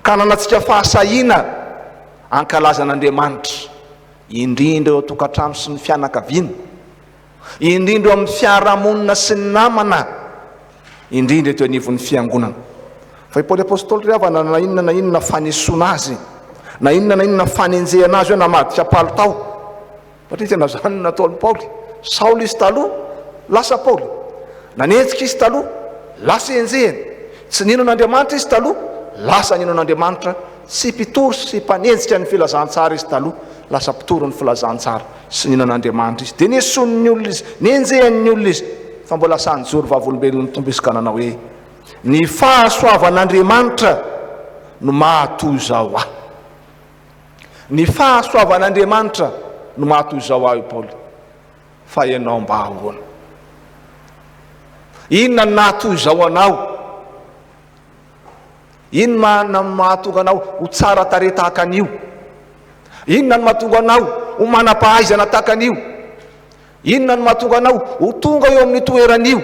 [SPEAKER 7] ka nanantsika fahasahiana ankalaza an'Andriamanitra indrindra eo an-tokantrano sy ny fianakaviana, indrindra amin'ny fiarahamonina sy ny namana, indrindra eto anivon'ny fiangonana. Fa i Paoly apôstôly riavana na inona fanesoana azy, na inona fanenjehana azy hoe namadika palitao. Satria tena zany nataony Paoly. Saoly izy taloha lasa Paoly, nanenjika izy taloha lasa enjehany, tsy ninon'Andriamanitra izy taloha lasa ninon'Andriamanitra, sy mpitoro sy mpanenjika ny filazantsara izy taloha lasa mpitoro ny filazantsara sy ninon'Andriamanitra izy. Dia neson'ny olona izy, nenjehan'ny olona izy, fa mbola sanjoro vavolombelon'ny tombo izy ka nanao hoe ny fahasoavan'Andriamanitra no mahatoy zao aho. Ny fahasoavan'Andriamanitra no mahatoy zao aho. Paoly, fa ianao mba ahoana? Inona no nahatoy zao anao? Inona no mahatonga anao ho tsara tare tahaka an'io? Inona no mahatonga anao ho manam-pahaizana tahaka an'io? Inona no mahatonga anao ho tonga eo amin'ny toeran'io?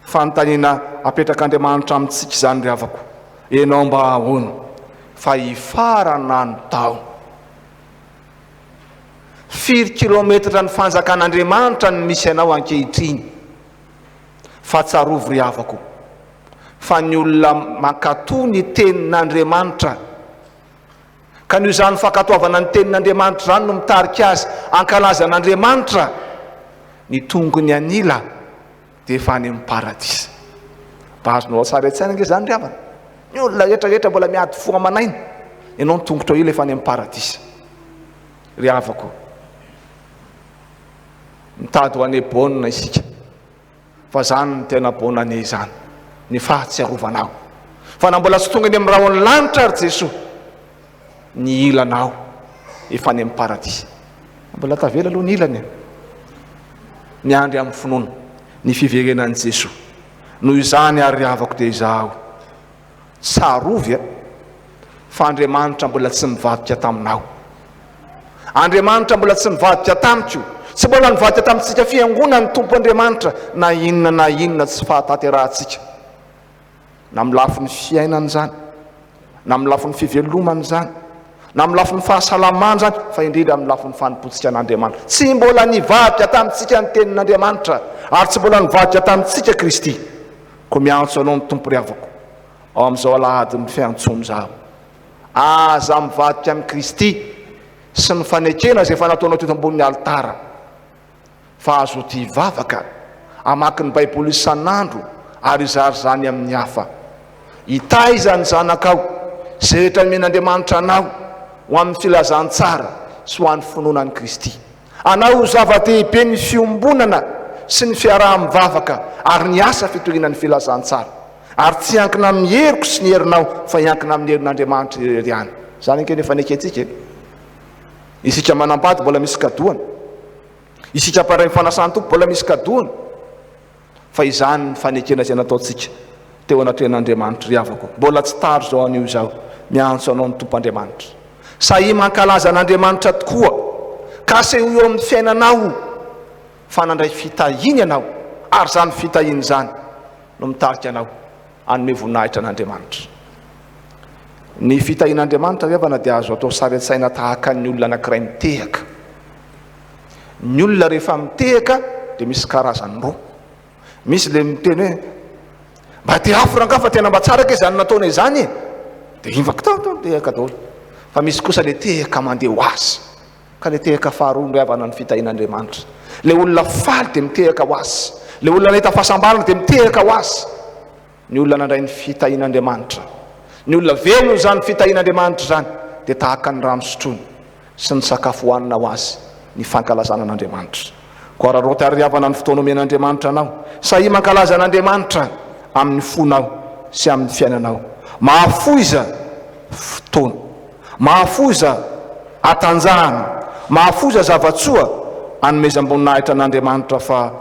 [SPEAKER 7] Fanontaniana apetrak'Andriamanitra amintsika izany ry havako. Ianao mba ahoana? Fa hifarana ny tao. 4 kilometatra ny fanjakan'Andriamanitra ny misy anao ankehitriny. Fa tsarovy ry havako, fa ny olona mankatoa ny tenin'Andriamanitra, ka noho izany fankatoavana ny tenin'Andriamanitra izany no mitarika azy ankalazan'Andriamanitra, ny tongony anila dia efa any amin'ny paradisa. Mba azonao tsara an-tsaina ange izany ry havana. Ny olona rehetrarehetra mbola miady fo amanaina, ianao ny tongotra io efa any amin'ny paradisa. Ry havako, mitady ho ane baonina isika, fa zany ny tena baonane izany, ny fahatsiarovanao. Fa na mbola tsy tonga ny amin'ny rahony lanitra ary Jesosy, ny ilanao efa any amin'ny paradisa. Mbola tavela aloha ny ilany, miandry amin'ny finoana ny fiverenan'i Jesosy. Noho izany ary havako dia izaho, tsarovy fa Andriamanitra mbola tsy mivadika taminao. Andriamanitra mbola tsy mivadika tamiko, tsy mbola nivadika tamintsika fiangonana ny Tompo Andriamanitra na inona tsy fahataterahantsika, na amin'ny lafin'ny fiainana zany, na amin'ny lafin'ny fivelomana zany, na amin'ny lafin'ny fahasalamana zany, fa indrindra amin'ny lafin'ny fanompotsika an'Andriamanitra. Tsy mbola nivadika tamintsika ny tenin'Andriamanitra, ary tsy mbola nivadika tamintsika Kristy. Ko miantso anao ny Tompo ry havako, ao amin'izao alahadin'ny fiantsoana zao, aza mivadika amin'ny Kristy sy ny fanekena izay efa nataonao teto ambonin'ny altara. Fa azo ty hivavaka, amaky ny Baiboly isan'andro ary izary zany amin'ny hafa. Hitaiza ny zanakao izay rehetra men'Andriamanitra anao ho amin'ny filazantsara sy ho an'ny finoanan'i Kristy. Anao zava-dehibe ny fiombonana sy ny fiaraha-mivavaka ary ny asa fitorianan'ny filazantsara. Ary tsy hankina amin'ny heriko sy ny herinao, fa hiankina amin'ny herin'Andriamanitra irery ihany. Zany anke nefa nekentsika. Isika manambady mbola misy kadohana, isika paray mifanasany tompo mbola misy kadohana, fa izany ny fanekena izay nataontsika teo anatrehan'Andriamanitra ry havako. Mbola tsy taro zao an'io zao, miantso anao ny Tompo Andriamanitra. Sahy mankalaza an'Andriamanitra tokoa, ka se eo amin'ny fiainanao fa nandray fitahiny anao, ary zany fitahiny zany no mitarika anao anome voninahitra an'Andriamanitra. Ny fitahin'Andriamanitra rehefa dia azo atao sary an-tsaina tahaka ny olona anankiray mitehaka. Ny olona rehefa mitehaka dia misy karazany roa. Misy le miteny hoe mba te afo ranga fa tena mba tsara ke izany nataona izany, dia invaka tao tehaka daholo. Fa misy kosa le tehaka mandeha ho azy, ka le tehaka faharoa no avana ny fitahin'Andriamanitra. Le olona faly dia mitehaka ho azy, le olona nahita fahasambarana dia mitehaka ho azy. Ny olona nandray ny fitahin'Andriamanitra, ny olona velona zany fitahin'Andriamanitra zany, dia tahaka ny rano sotrony sy ny sakafo hohanina ho azy ny fankalazana an'Andriamanitra. Ko raha roty ary havana ny fotoana omen'Andriamanitra anao, sahy mankalaza an'Andriamanitra amin'ny fonao sy amin'ny fiainanao. Mahafoiza fotoana, mahafoiza atanjahana, mahafoiza zavatsoa anomezam-boninahitra an'Andriamanitra, fa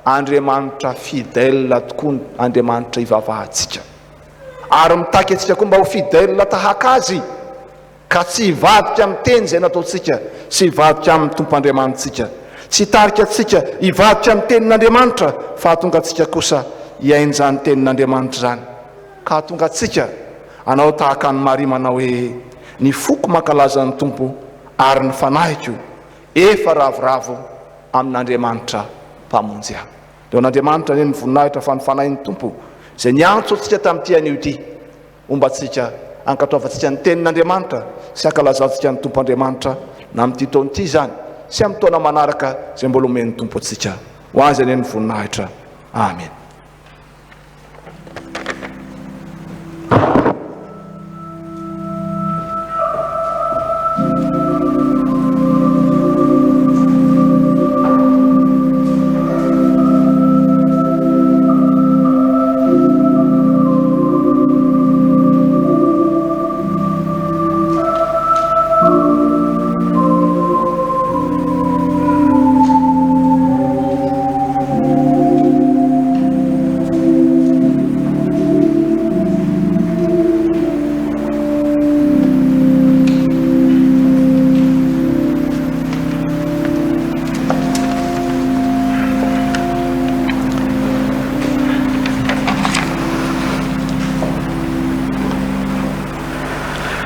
[SPEAKER 7] Andriamanitra fidèle tokoa Andriamanitra ivavahantsika. Ary mitaky antsika koa mba ho fidèle tahaka azy, ka tsy hivadika amin'ny teny izay nataontsika, sy hivadika amin'ny Tompo Andriamanitsika, tsy hitarika antsika hivadika amin'ny tenin'Andriamanitra, fa hatonga antsika kosa hiain'izany tenin'Andriamanitra zany. Ka hatonga antsika anao tahaka ny Maria manao hoe ny foko mankalaza ny Tompo, ary ny fanahiko efa ravoravo amin'Andriamanitra mpamonjy ahy. Dia n'Andriamanitra ny voninahitra fanofanain'ny tompo izay niantso antsika tamin'ity anio ity, ombantsika ankatoavantsika ny tenin'Andriamanitra sy ankalazantsika ny tompo Andriamanitra na amin'ity taona ity zany sy amin'ny taona manaraka izay mbola omen'ny tompo antsika. Ho azy any ny voninahitra. Amen.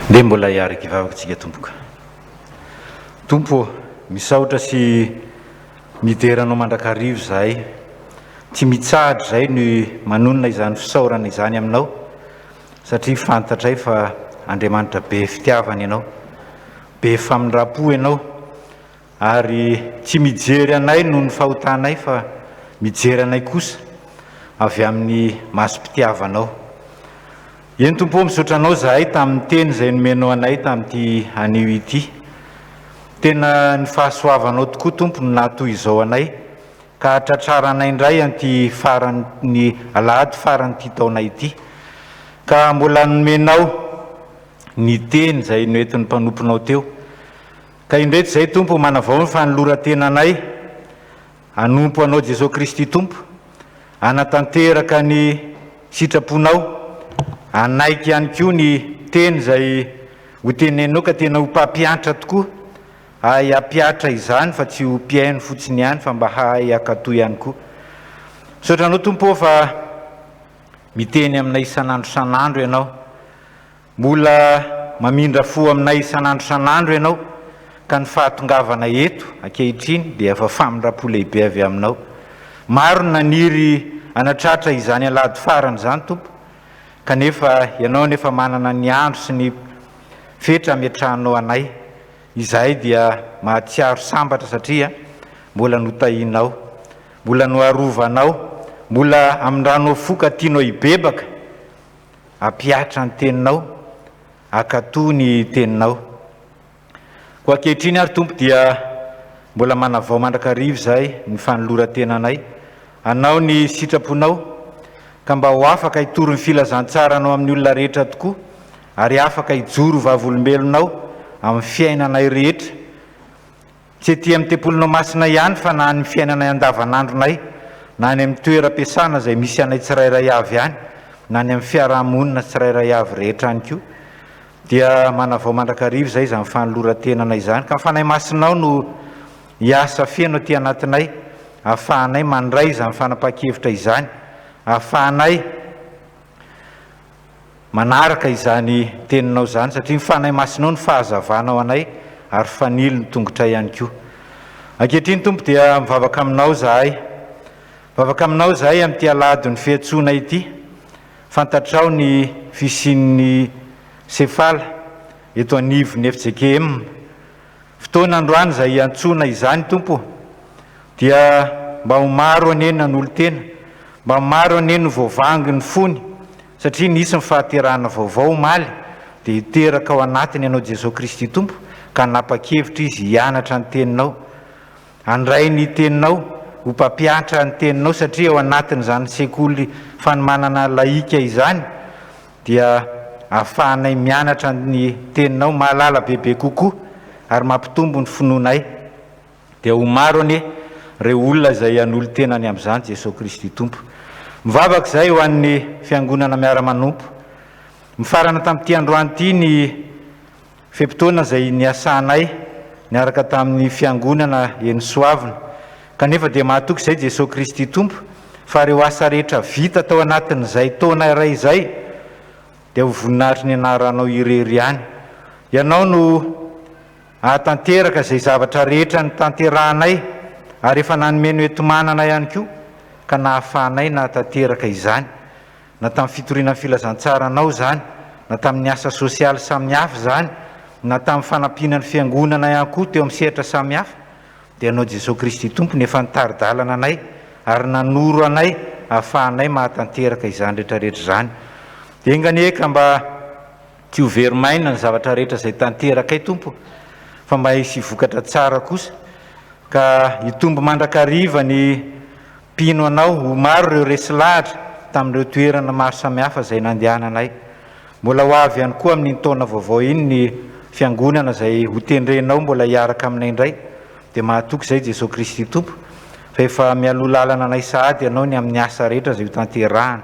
[SPEAKER 8] Dia mbola hiaraka ivavakantsika tompoka. Tompo, misaotra sy mideranao mandrakarivo zahay, tsy mitsahatra zay ny manonona izany fisaorana izany aminao, satria fantatray fa Andriamanitra be fitiavana ianao, be famindrapo ianao, ary tsy mijery anay noho ny fahotanay fa mijery anay kosa avy amin'ny masom-pitiavanao. Eny tompo, misaotranao zahay tamin'ny teny izay nomenao anay tamin'ity anio ity. Tena ny fahasoavanao tokoa tompo no natoy izao anay, ka tratrara anay indray an'ity farany alahady faran'ity taona ity, ka mbola nomenao ny teny izay noentin'ny mpanomponao teo. Ka indreto izay tompo manavao ny fanoloran-tenanay, hanompo anao Jesosy Kristy tompo, hanatanteraka ny sitraponao, anaiky ihany koa ny teny izay ho tenenao ka tena ho mpampianatra tokoa, hay hampiatra izany fa tsy ho mpiaino fotsiny ihany fa mba hay hakatoy ihany koa. Misaotranao tompo fa miteny aminay isan'andro san'andro ianao, mbola mamindra fo aminay isan'andro san'andro ianao, ka ny fahatongavana eto ankehitriny dia efa famindrapo lehibe avy aminao. Maro naniry anatratra izany alahady farany izany tompo, kanefa ianao nefa manana ny andro sy ny fetra ametrahanao anay. Izahay dia mahatsiaro sambatra satria mbola notahinao, mbola noarovanao, mbola amindranao foka tianao hibebaka, hampiatra ny teninao, hakatoy ny teninao. Ko ankehitriny ary tompo dia mbola manavao mandrakarivo zahay ny fanoloran-tenanay, anao ny sitraponao, ka mba ho afaka hitoro ny filazantsaranao amin'ny olona rehetra tokoa, ary afaka hijoro vavolombelonao amin'ny fiainanay rehetra, tsy ety amin'ny tempolonao masina ihany fa na ny fiainanay andavanandronay, na ny amin'ny toeram-piasana izay misy anay tsirairay avy ihany, na ny amin'ny fiarahamonina tsirairay avy rehetra ihany koa. Dia manavao mandrakarivo zay izany fanoloran-tenanay izany, ka fanay masinao no hiasa feno aty anatinay, ahafahanay mandray izany fanapahan-kevitra izany, ahafahanay manaraka izany teninao izany, satria ny fanay masinao ny fahazavanao anay ary fanilo ny tongotra ihany koa. Ankehitriny tompo dia mivavaka aminao zahay, mivavaka aminao zahay amin'ity alahady ny fiantsoana ity, fantatrao ny fisian'ny sefala eto anivon'ny FJKM. Fotoana androany izay iantsona izany tompo, dia mba ho maro aneny nan'olo-tena, mba ho maro aneny ny voavangy ny fony, satria nisy ny fahaterahana vaovao maly, dia hiteraka ao anatiny ianao Jesosy Kristy tompo, ka napa-kevitra izy hianatra ny teninao, handray ny teninao, ho mpampianatra ny teninao, satria ao anatiny izany sekoly fanomanana laika izany dia ahafahanay mianatra ny teninao mahalala bebe kokoa ary mampitombo ny finoanay. Dia ho maro anie ireo olona izay hanolo-tenany amin'izany Jesosy Kristy tompo. Mivavaka izay ho an'ny fiangonana miara-manompo. Mifarana tamin'ity androany ity ny feim-potoana izay niasanay niaraka tamin'ny fiangonana eny Soavina, kanefa dia mahatoky izay Jesosy Kristy tompo fa ireo asa rehetra vita tao anatin'izay taona iray izay dia ho voninahitry ny anaranao irery ihany. Ianao no ahatanteraka izay zavatra rehetra ny tanterahanay ary efa nanomeny hoe tomanana ihany koa ka nahafahanay na tanteraka izany na tamin'ny fitoriana filazantsaranao zany na tamin'ny asa sosialy samihafa zany na tamin'ny fanampinany fiangonana ihany koa teo amin'ny sehatra samihafa dia anao Jesosy Kristy tompony efa nitaridalana anay ary nanoro anay ahafahanay mahatanteraka izany rehetrarehetra zany dia engany eka mba tsy ho veromaina ny zavatra rehetra izay tanterakay tompo fa mba hisy vokatra tsara kosa ka hitombo mandrakariva ny mpino anao ho maro ireo resy lahatra tamin'ireo toerana maro samihafa izay nandehananay mbola ho avy ihany koa amin'ny taona vaovao iny ny fiangonana izay ho tendrenao mbola hiaraka aminay indray dia mahatoky izay Jesosy Kristy tompo fa efa mialoha lalana anay sahady ianao ny amin'ny asa rehetra izay ho tanterahana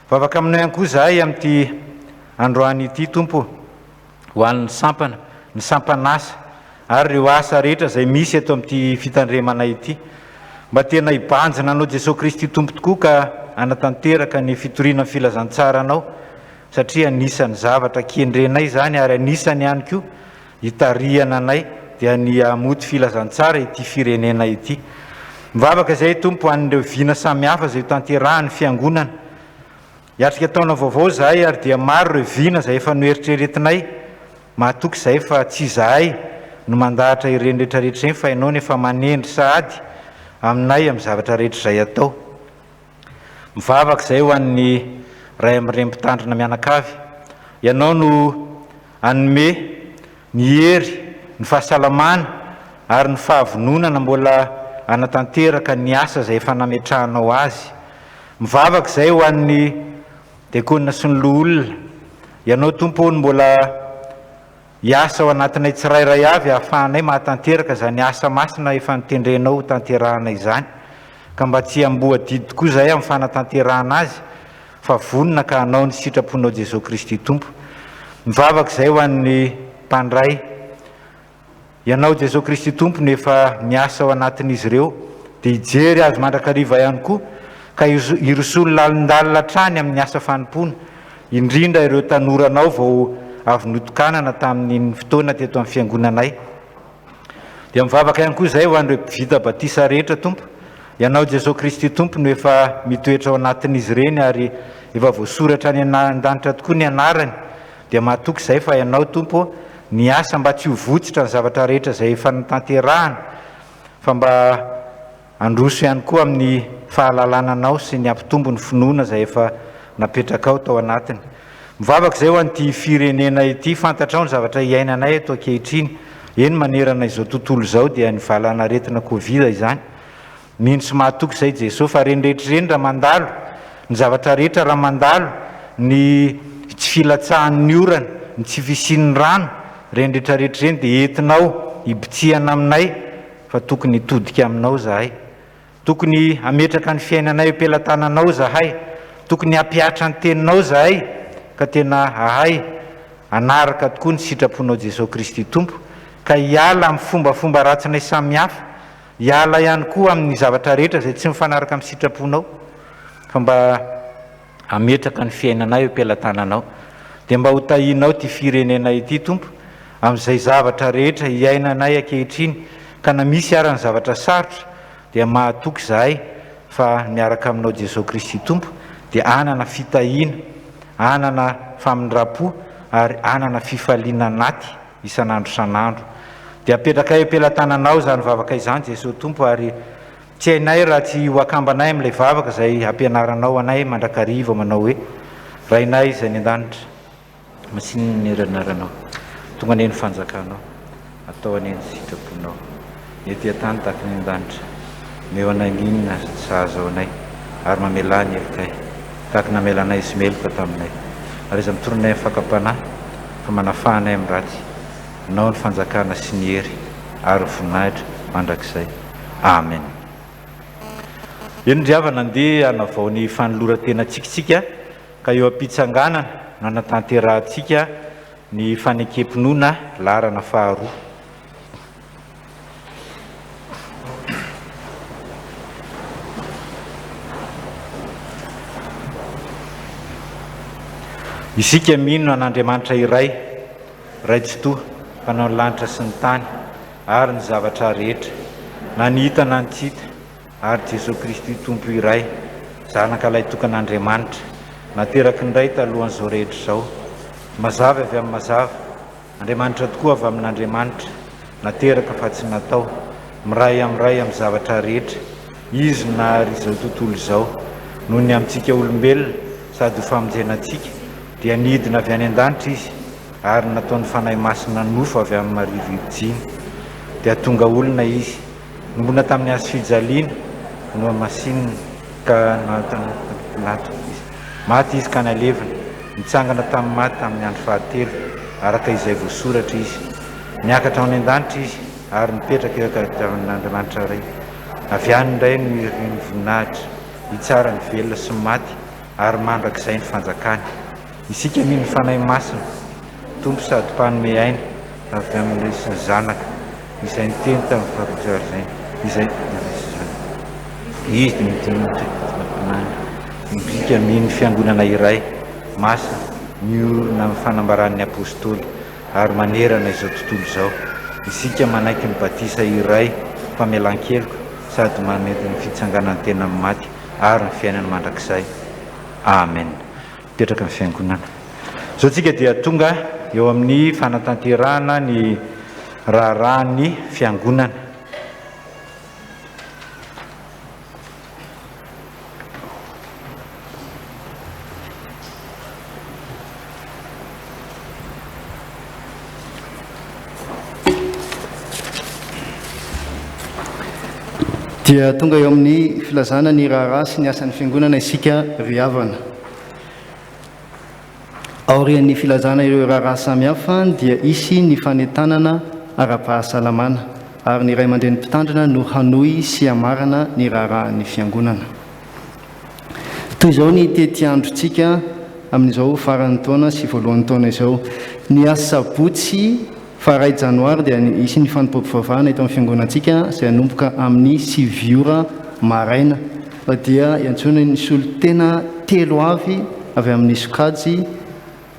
[SPEAKER 8] vavaka aminao ihany koa zahay amin'ity androany ity tompo ho an'ny sampana ny sampanasa ary ireo asa rehetra izay misy eto amin'ity fitandremanay ity mba tena hibanjina anao Jesosy Kristy tompo tokoa ka anatanteraka ny fitoriana filazantsaranao satria anisany zavatra kendrenay zany ary anisany ihany koa hitariana anay dia ny amoty filazantsara ity firenena ity mivavaka izay tompo an'ireo vina samihafa izay tanterahany fiangonana hiatrika taona vaovao zahay ary dia maro ireo vina izay efa noeritreretinay mahatoky izay fa tsy zahay no mandahatra ireny rehetrarehetra eny fa ianao nefa manendry sahady aminay amin'ny zavatra rehetra izay atao mivavaka izay ho an'ny ray amin'ireny mpitandrina mianakavy ianao no anome ny hery ny fahasalamana ary ny fahavononana mbola anatanteraka ny asa izay efa nametrahanao azy mivavaka izay ho an'ny diakonina sy ny loholona ianao tompo ny mbola hiasa ao anatinay tsirairay avy ahafahanay mahatanteraka zany asa masina efa nitendrenao tanterahana izany ka mba tsy amboadidy tokoa izay amin'ny fanatanterahana azy fa vonona ka hanao ny sitraponao Jesosy Kristy tompo mivavaka izay ho an'ny mpandray ianao Jesosy Kristy tompony efa miasa ao anatin'izy ireo dia hijery azy mandrakariva ihany koa ka irosolo lalindalina trany amin'ny asa fanompona indrindra ireo tanoranao vao avy notokanana tamin'ny fotoana teto amin'ny fiangonanay dia mivavaka ihany koa izay ho an'ireo mpivita batisa rehetra tompo ianao Jesosy Kristy tompony efa mitoetra ao anatin'izy ireny ary efa voasoratra ny an-danitra tokoa ny anarany dia mahatoky izay fa ianao tompo ny asa mba tsy ho votsitra ny zavatra rehetra izay efa nitanterahana fa mba androso ihany koa amin'ny fahalalananao sy ny ampitombo ny finoana izay efa napetraka ao tao anatiny mivavaka izay ho an'ity firenena ity fantatrao ny zavatra hiainanay eto ankehitriny eny manerana izao tontolo izao dia ny valanaretina Covid izany mindro mahatoky izay Jesosy fa reny rehetrareny raha mandalo ny zavatra rehetra raha mandalo ny tsy filatsahan'ny orana ny tsy fisian'ny rano reny rehetrarehetra reny dia entinao hibitsihana aminay fa tokony hitodika aminao zahay tokony hametraka ny fiainanay ampelantananao zahay tokony hampiatra ny teninao zahay ka tena ahay anaraka tokoa ny sitraponao Jesosy Kristy tompo ka hiala amin'ny fombafomba ratsinay samihafa hiala ihany koa amin'ny zavatra rehetra izay tsy mifanaraka amin'ny sitraponao fa mba hametraka ny fiainanay ampelantananao dia mba ho tahinao ty firenena ity tompo amin'izay zavatra rehetra hiainanay ankehitriny ka na misy arany zavatra sarotra dia mahatoky zahay fa miaraka aminao Jesosy Kristy tompo dia anana fitahiana anana famindra-po ary anana fifaliana naty isan'andro san'andro dia apetraka ampelantananao zany vavaka izany Jesosy tompo ary tsy hainay raha tsy ho akambanay amin'ilay vavaka izay ampianaranao anay mandrakariva manao hoe rainay izay ny an-danitra masiny ny ranaranao tonga ane ny fanjakanao atao ane ny sitraponao mety atany tahaka ny an-danitra meo anagnina sahaza ao anay ary mamela ny helikay tahaka namelanay izy meloka taminay ary izy mitoronay amin'ny fakapanahy fa manafahanay amin'ny ratsy nao ny fanjakana sy ny hery ary voninahitra mandrakizay amen eny ndriava nandeha hanavao ny fanolora-tena tsikitsika ka eo am-pitsanganana nanatanterahantsika ny fanekempinoana larana faharoa isika mino an'Andriamanitra iray raitsotoa mpanao ny lanitra sy ny tany ary ny zavatra rehetra na ny hitana ny tsy hita ary Jesosy Kristy tompo iray zanaka ilay tokan'Andriamanitra nateraky ndray talohan'izao rehetra izao mazava avy amin'ny mazava Andriamanitra tokoa avy amin'Andriamanitra nateraka fa tsy natao miray amin'ny zavatra rehetra izy nahary izao tontolo izao noho ny amintsika olombelona sady ho famonjenantsika dia nidina avy any an-danitra izy ary nataon'ny fanahy masina nofo avy amin'ny marivo ijiny dia tonga olona izy nombona tamin'ny azo fijaliana no masinina ka maty izy ka nalevina mitsangana tamin'ny maty tamin'ny andro fahatelo araka izay voasoratra izy niakatra any an-danitra izy ary nipetraka tamin'Andriamanitra ray avy any indray no ireny voninahitra hitsara ny velona sy maty ary mandrakizay ny fanjakany isika mino fanahy masina tompo sady mpanome aina avy amin'ny sy ny zanaka izay niteny tamin'ny fahatsara zay izay izy isika mino fiangonana iray masina miorona amin'ny fanambaran'ny apôstôly ary manerana izao tontolo izao isika manaiky ny batisa iray famelan-keloka sady manety ny fitsanganany tena amin'ny maty ary ny fiainany mandrakizay amen. Petraka ny fiangonana zao tsika dia tonga eo amin'ny fanatanterahana ny raharahan'ny fiangonana.
[SPEAKER 9] Dia tonga eo amin'ny filazana ny raharaha sy ny asan'ny fiangonana isika riavana. Aorian'ny filazana ireo raharaha samihafa dia isy ny fanentanana ara-pahasalamana ary ny ray aman-dren'ny mpitandrina no hanohy sy hamarana ny raharahan'ny fiangonana. Toy izao ny tetiandrontsika amin'izao faran'ny taona sy voalohan'ny taona izao ny asabotsy faray janoary dia isy ny fanompom-pivavahana eto amin'ny fiangonantsika izay hanomboka amin'ny 7 ora maraina fa dia iantsona ny solotena 3 avy amin'ny sokajy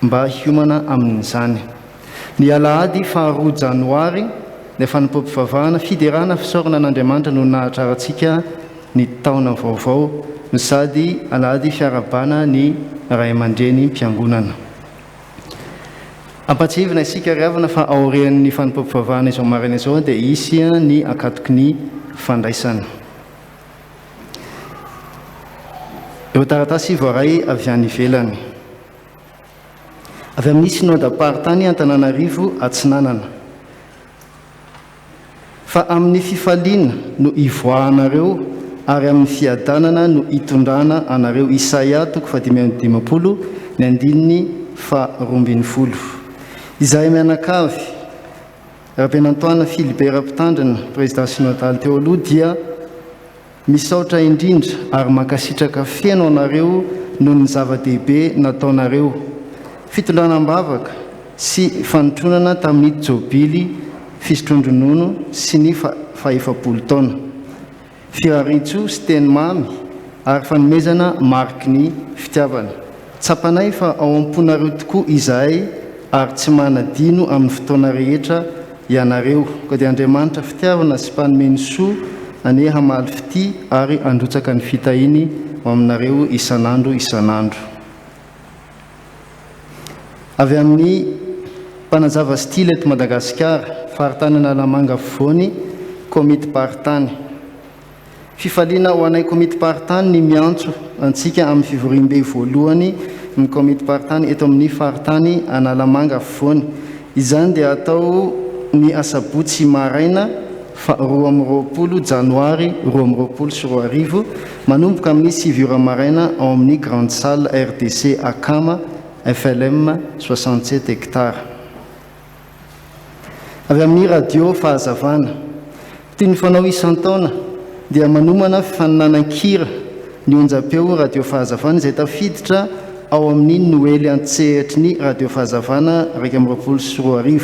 [SPEAKER 9] mba hiomana amin'izany. Ny alahady faharoa janoary dia fanompom-pivavahana fiderana fisaorana an'Andriamanitra no nahatrarantsika ny taona vaovao no sady alahady fiarabana ny ray aman-dreny mpiangonana. Ampatsivina isika riavana fa aorian'ny fanompom-pivavahana izao maraina izao dia isy ny akatoky ny fandraisana. Eo taratasy voaray avy any ivelany. Avy amin'ny synode apartany Antananarivo Atsinanana. Fa amin'ny fifaliana no ivoahanareo ary amin'ny fiadanana no itondrana anareo Isaia 5:20 ny andininy 12. Izahay mianakavy Raben'Antoine Philibert Mpitandrina président synodal teo aloha dia misaotra indrindra ary mankasitraka feno anareo noho ny zava-dehibe nataonareo fitondranam-bavaka sy fanotronana tamin'ny jobily fisotrondronono sy ny faefapolo taona firaritso sy teny mamy ary fanomezana mariky ny fitiavana. Tsapanay fa ao am-ponareo tokoa izahay ary tsy manadino amin'ny fotoana rehetra ianareo ka dia Andriamanitra fitiavana sy mpanomeny soa ane hamaly fity ary androtsaka ny fitahiny ho aminareo isan'andro isan'andro. Avy amin'ny mpanazava style eto Madagasikara faritany Analamanga afovoany komity partany. Fifaliana ho anay komity partany ny miantso antsika amin'ny fivorim-be voalohany ny komity partany eto amin'ny faritany Analamanga afovoany. Izany dia atao ny asabotsy maraina fa 20 janoary 2024 manomboka amin'ny 7 ora maraina ao amin'ny grande salle RDC Akama FLM 67 hectares. Avy amin'ny radio fahazavana toy ny fanao isan-taona dia manomana fananankira ny onjam-peo radio fahazavana izay tafiditra ao amin'ny noely antsehitry ny radio fahazavana 2024.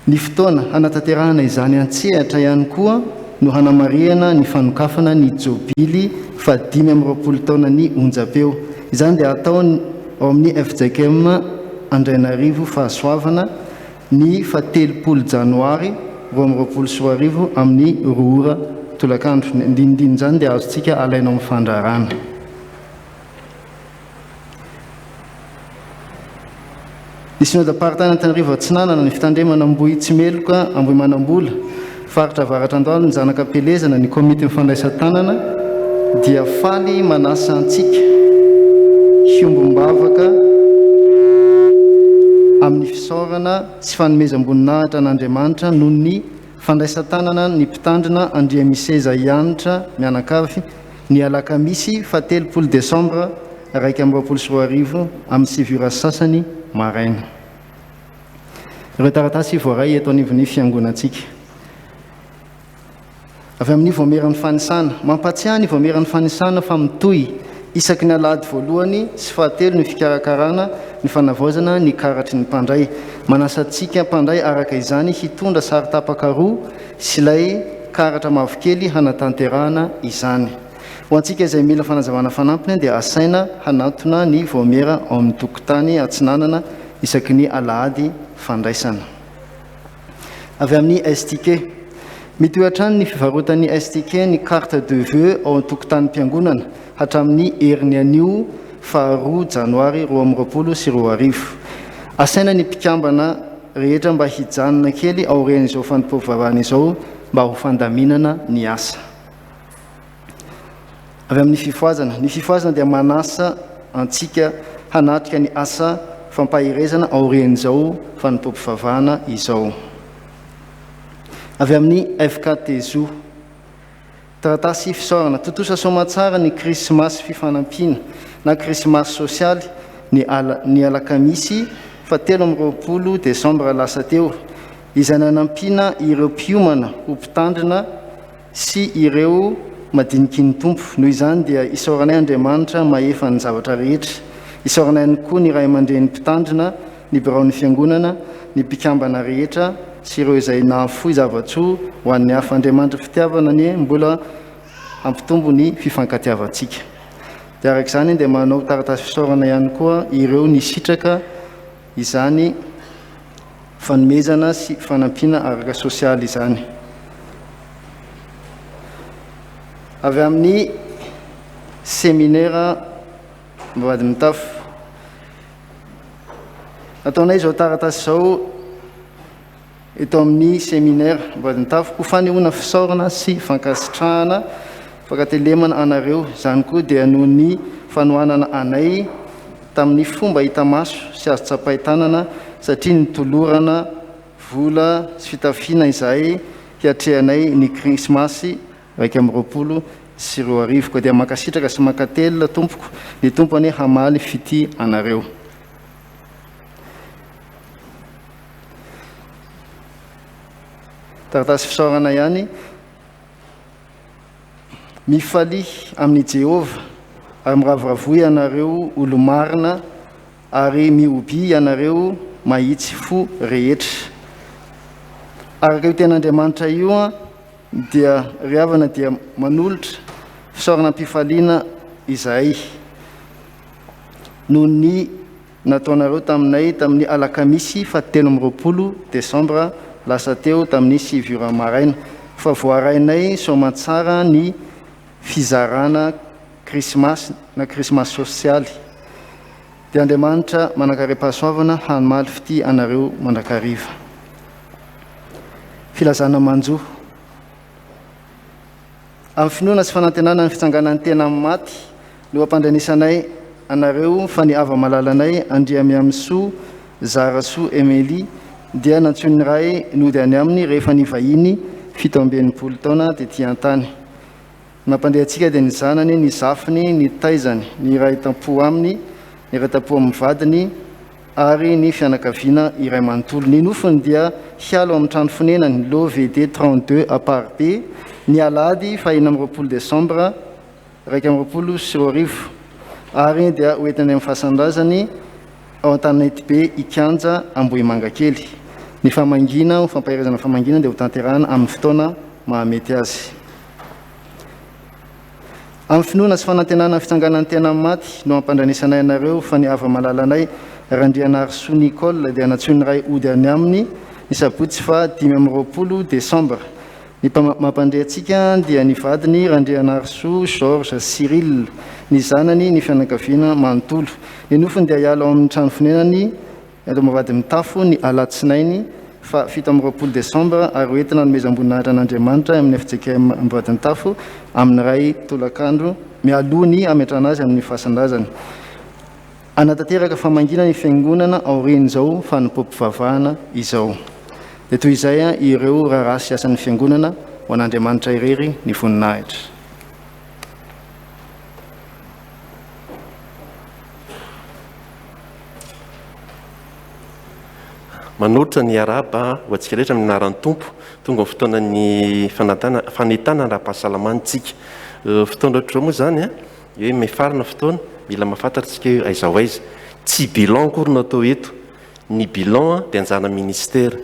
[SPEAKER 9] Ny fotoana hanatanterahana izany antsehatra ihany koa no hanamariana ny fanokafana ny jobily fa 5 taona ny onjam-peo. Izany dia atao ao amin'ny FJKM Andrainarivo fahasoavana ny fa 3 janoary 2024 amin'ny 2 ora tolakandro. Indindindiny zany dia azontsika alaina amin'ny fandrarana. Ny synodam-paritany Antananarivo Atsinanana ny fitandremana Ambohitsy Meloka Ambohimanambola faritra Avaratra Andohalo ny zanaka Pelezana ny komite mifandraisan-tanana dia faly manasa antsika hiombombavaka amin'ny fisaorana sy fanomezam-boninahitra an'Andriamanitra noho ny fandraisan-tanana ny mpitandrina Andriamiseza Ianitra mianakavy ny alakamisy 7 décembre 2024 amin'ny 7 ora sasany maraina. Ireo taratasy voaray eto anivon'ny fiangonantsika. Avy amin'ny voameran'ny fanisana, mampatsiahy ny voameran'ny fanisana fa mitohy isaky ny alahady voalohany sy fahatelo ny fikarakarana ny fanavaozana ny karatry ny mpandray. Manasa antsika mpandray araka izany hitondra sary tapaka roa sy ilay karatra mavokely hanatanterahana izany. Ho antsika izay mila fanazavana fanampiny dia asaina hanatona ny voamera ao amin'ny tokotany Atsinanana isaky ny alahady fandraisana. Avy amin'ny STK, mitohatrany ny fivarotany STK ny carte de vœux ao an-tokotany mpiangonana hatramin'ny herin'ny anio 2 Janoary 2024. Asaina ny mpikambana rehetra mba hijanona kely aorian'izao fanompoam-pivavahana izao mba ho fandaminana ny asa. Avy amin'ny fifoazana, ny fifoazana dia manasa antsika hanatrika ny asa fampahirezana aorian'izao fanompoam-pivavahana izao. Avy amin'ny FKTZO, taratasy fisaorana totosa somatsara ny krismasy fifanampiana na krismasy sosialy ny alakamisy 7 décembre lasa teo, izay nanampiana ireo mpiomana ho mpitandrina sy ireo madiniky ny tompo. Noho izany dia isaoranay Andriamanitra mahefa ny zavatra rehetra. Isaoranay ihany koa ny ray aman-dren'ny mpitandrina, ny biraon'ny fiangonana, ny mpikambana rehetra sy ireo izay nahafoy zavatsoa ho an'ny hafa. Andriamanitra fitiavana ny mbola ampitombo ny fifankatiavantsika. Dia araka izany dia manao taratasy fisaorana ihany koa ireo ny sitraka izany fanomezana sy fanampiana araka sosialy izany. Avy amin'ny séminaire Ambavahadimitafo, ataonay izao taratasy izao eto amin'ny séminaire Ambavahadimitafo ho fanehoana fisaorana sy fankasitrahana fankatelemana anareo. Izany koa dia noho ny fanohanana anay tamin'ny fomba hita maso sy azo tsapay-tanana satria nitolorana vola sy fitafiana izay hiatrehanay ny krismasy 2024 koa dia makasitraka sy makatelina tompoko, ny tompony hamaly fity anareo. Taratasy fisaorana ihany, mifaly amin'ny Jehova ary miravoravoy ianareo olo-marina ary mioby ianareo mahitsy fo rehetra. Araka io ten'Andriamanitra io dia riavana dia manolotra fisaorana mpifaliana izay noho ny nataonareo taminay tamin'ny alakamisy 7 décembre lasa teo tamin'ny 7 ora maraina. Fa voarainay somatsara ny fizarana krismasy na krismasy sosialy. Dia Andriamanitra manakare-pahasoavana hamaly fity anareo mandrakariva. Filazana manjo amin'ny finoana sy fanantenana ny fitsanganan'ny tena maty no ampandanisanay anareo fa ny ava-malalanay Andriamiamisoa Zarasoa Emily dia nantsony ray nody any aminy rehefa nivahiny 17 taona tetỳ an-tany. Mampandehantsika dia ny zanany, ny zafiny, ny taizany, ny iray tampo aminy, ny iray tampo amin'ny vadiny ary ny fianakaviana iray manontolo. Ny nofony dia hialo amin'ny trano fonenany lo VD 32 à part B ny alady 20 décembre 2024 ary dia hoentiny amin'ny fahasandrasany ao an-tanety be Ikanja Ambohimangakely. Ny famangina, fampahirizana famangina dia ho tanterahana amin'ny fotoana mahamety azy. Amin'ny finoana sy fanantenana fitsanganan'ny tena maty no ampandanisanay anareo fa ny ava-malalanay Randrianary Soa Nicole dia natsony ray ody any aminy ny sabotsy fa 5 décembre. Ny mampandre antsika dia ny vadiny Randrianarso Georges Cyril, ny zanany ny fianakaviana manontolo. Ny nofony dia hiala ao amin'ny trano fonenany eto Ambavahadimitafo ny alatsinainy fa 7 décembre ary hoentina nomezam-boninahitra an'Andriamanitra amin'ny FJKM Ambavahadimitafo amin'ny ray tolakandro mialoha ny ametrana azy amin'ny fahasan-drazana. Anatanteraka famangina ny fiangonana aorian'izao fa nipompivavahana izao. Dia toy izay ireo raharasy asan'ny fiangonana ho an'Andriamanitra irery ny voninahitra.
[SPEAKER 10] Manotra ny araba ho antsika rehetra amin'ny anaran'ny tompo tonga ny fotoana ny fanetana ra-pahasalamantsika. Fotoana ohatr'izao moa zany hoe mefarina fotoana mila mahafantatritsika hoe aiza ho aiza. Tsy bilan akory no atao eto. Ny bilan dia anjara ministère.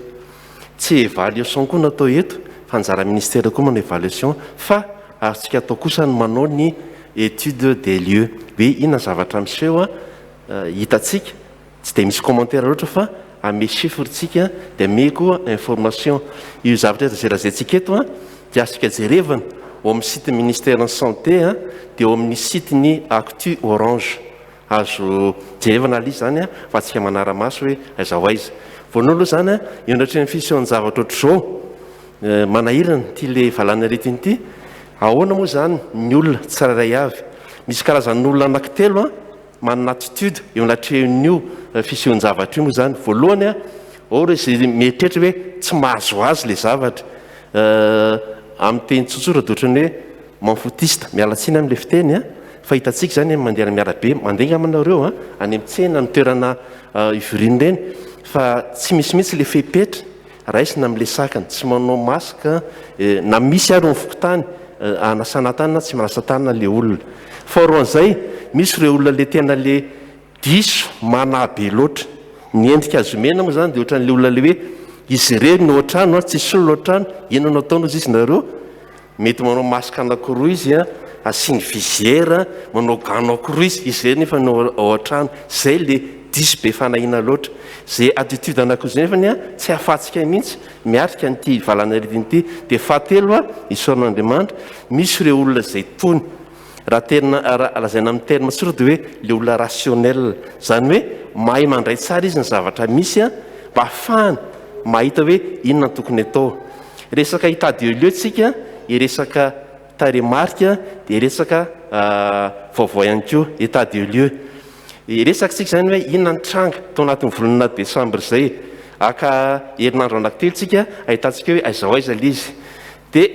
[SPEAKER 10] Tsy évaluation koa no atao eto fa anjara ministère koa manao évaluation fa azotsika atao kosa no manao ny étude des lieux. Hoe inona zavatra miseho hitatsika tsy dia misy commentaire loatra fa ame chiffretsika dia ame koa information. Io zavatra zerazetsika eto dia asika jerevana ao amin'ny site ministère en santé dia ao amin'ny site ny actu orange. Azo jerevana alizy zany fa atsika manara-maso hoe aiza ho aiza. Voalohany aloha zany eo anatrehan'ny fisehoan'ny zavatra ohatr'izao manahirana ty le valana aretiny ity. Ahoana moa zany ny olona tsirairay avy. Misy karazan'olona anankitelo manana attitude eo anatrehan'io fisehoan'ny zavatra io moa zany. Voalohany ao re zay mieritreritra hoe tsy mahazo azy le zavatra. Amin'ny teny tsotsora dia ohatrany hoe manfotista mialatsiny amin'le fiteny fa hitatsika zany mandeha miarabe mandeha amanareo any amintsena ny toerana ivoriany reny fa tsy misy mihitsy le fepetra raisina amin'le sakany tsy manao masika na misy ary ny fokotany anasana tanana tsy manasa tanana le olona. Faharoan'izay misy ireo olona le tena le diso manabe loatra. Ny endrika azomena moa zany dia ohatran'le olona le hoe izy irery no ohatrano tsy solo ohatrano ino no ataony izy nareo mety manao masika anankiroa izy asiny visière manao gano anankiroa izy irery nefa no ohatrano. Zay le diso be fanahina loatra. Zay attitude anankiroa nefany tsy ahafatsika mihitsy miarika n'ity valana aretiny ity. Dia fahatelo isaon'Andriamanitra misy ireo olona zay tony raha lazaina amin'ny terme tsoro dia hoe le olona rationnel, zany hoe mahay mandray tsara izy ny zavatra misy mba ahafahany mahita hoe inona tokony atao. Resaka hitady eo tsika iresaka taremarika dia resaka vaovao ihany koa état de lieu. Resaka tsika zany hoe inona ny tranga tao anatin'ny volana décembre izay aka herinandro anankitelo tsika ahitantsika hoe aiza ho aiza le izy. Dia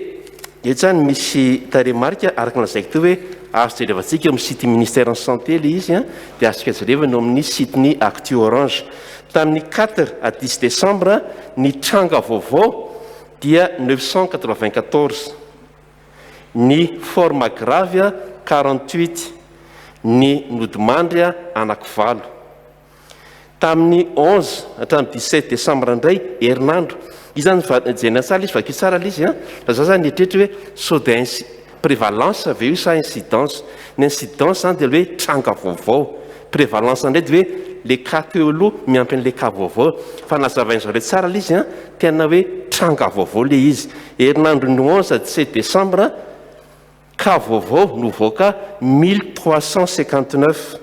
[SPEAKER 10] eto zany misy taremarika araka lazaiko teo hoe azo jerevantsika amin'ny site ministère en santé le izy dia azontsika jerevana eo amin'ny site ny actu orange. Tamin'ny 4 à 10 décembre ny tranga vaovao dia 994, ny forme grave 48, ny nodimandry anankivalo. Tamin'ny 11 hatramin'ny 17 décembre indray herinandro izy zany jena tsara izy vakio tsara izy fa za zany eritreritry hoe sao de prévalence avy eo sa incidence. Ny incidence zany dia hoe tranga vaovao. Prévalence indray dia hoe le cas teo aloha miampy an'le cas vaovao. Fa nazavain'izareo tsara izy tena hoe tranga vaovao le izy. Herinandro ny 11 à 17 décembre cas vaovao nouveau cas 1359,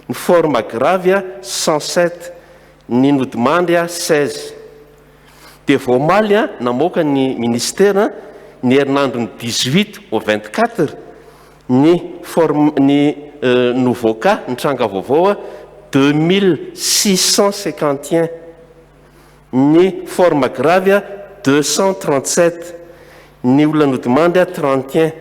[SPEAKER 10] ny forme grave 107, ny nodimandry 16. Dia voamaly namoaka ny ministère ny herinandro ny 18 au 24 ny nouveau cas ny tranga vaovao 2651, ny forme grave 237, ny olona nodimandry 31.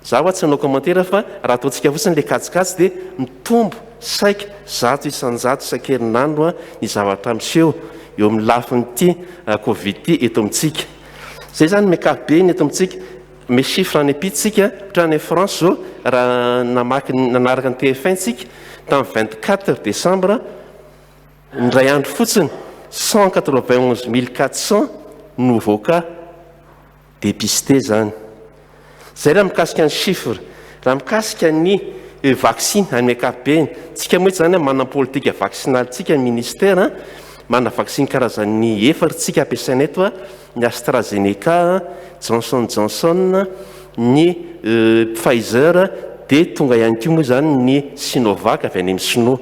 [SPEAKER 10] Zaho tsy hanao commentaire fa raha ataontsika fotsiny le katsikatsy dia mitombo saika 100 isan-jato isan-kerinandro ny zavatra miseho eo amin'ny lafin'ity covid ity eto amintsika. Zay zany mekabe ny eto amintsika me chiffre any apitsika ohatrany France zao raha nanaraka ny TF1 tsika tamin'ny 24 décembre ndray andro fotsiny 191 400 nouveau cas dépisté zany. Zay raha mikasika ny chiffre. Raha mikasika ny vaccine any ankapobeny tsika moa zany manam-politika vaccinalitsika ny ministère mana vaksiny karazany efatsika ampiasaina eto a ny AstraZeneca, Johnson Johnson, ny Pfizer dia tonga ihany koa moa zany ny Sinovac avy any amin'ny Sinoa.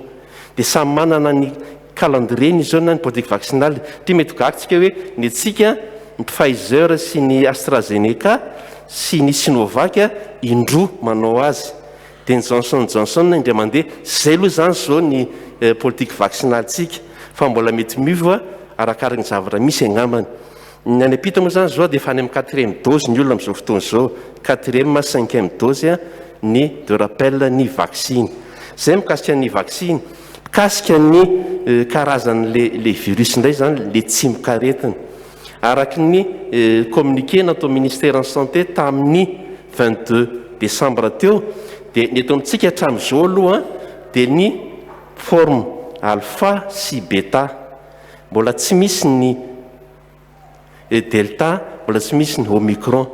[SPEAKER 10] Dia samy manana ny calendrier ny zao na ny politique vaccinale. Ty mety gatsika hoe ny atsika ny Pfizer sy ny AstraZeneca sy ny Sinovac indroa manao azy. Dia ny Johnson Johnson indray mandeha zay aloha zany zao ny politique vaccinale tsika fa mbola mety miova arakaraka ny zavatra misy agnamany. Ny any apita moa zany zao dia efa any amin'ny 4e dose ny olona amin'izao fotoana zao, 4e 5e dose ny de rappel ny vaksiny. Zay mikasika ny vaksiny, mikasika ny karazan'le virus indray zany le tsy mikaretina. Araky ny communiqué natao ministère en santé tamin'ny 22 décembre teo, dia ny eto amintsika hatramin'izao aloha dia ny forme alpha sy beta, mbola tsy misy ny delta, mbola tsy misy ny omicron.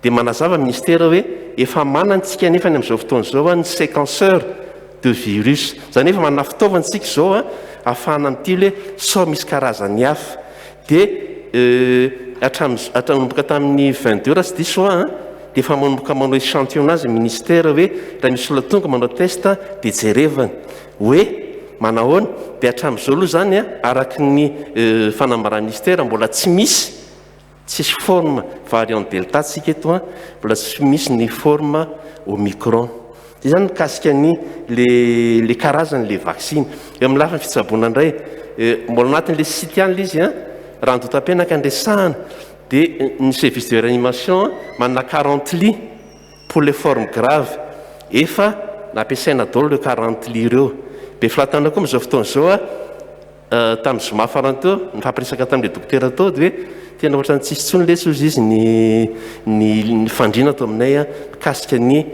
[SPEAKER 10] Dia manazava ministère hoe efa manantsika nefa ny amin'izao fotoana zao ny séquenceur de virus, zany efa manana fitaovantsika zao ahafahana amin'ity hoe sao misy karazany hafa. Dia hatranomboka tamin'ny 22 raha tsy diso dia efa manomboka manao échantillonnage ministère hoe raha misy olona tonga manao test dia jerevana hoe manahoana. Dia hatramin'izao aloha zany araky ny fanambarana ministère mbola tsy misy tsisy forme variant delta tsika eto mbola tsy misy ny forme omicron. Dia zany mikasika ny le karazany le vaksiny. Eo amin'ny lafiny fitsaboana indray mbola anatin'le site any izy raha andotam-pianaka andresahana dia ny service de réanimation manana 40 lits pour les formes graves, efa nampiasaina daholo le 40 lits ireo. Be filatana koa amin'izao fotoana zao tamin'ny zoma farany teo nifampiresaka tamin'le dokotera tao dia hoe tena ohatrany tsisy tsony lesy ozy izy ny fandriana atao aminay mikasika ny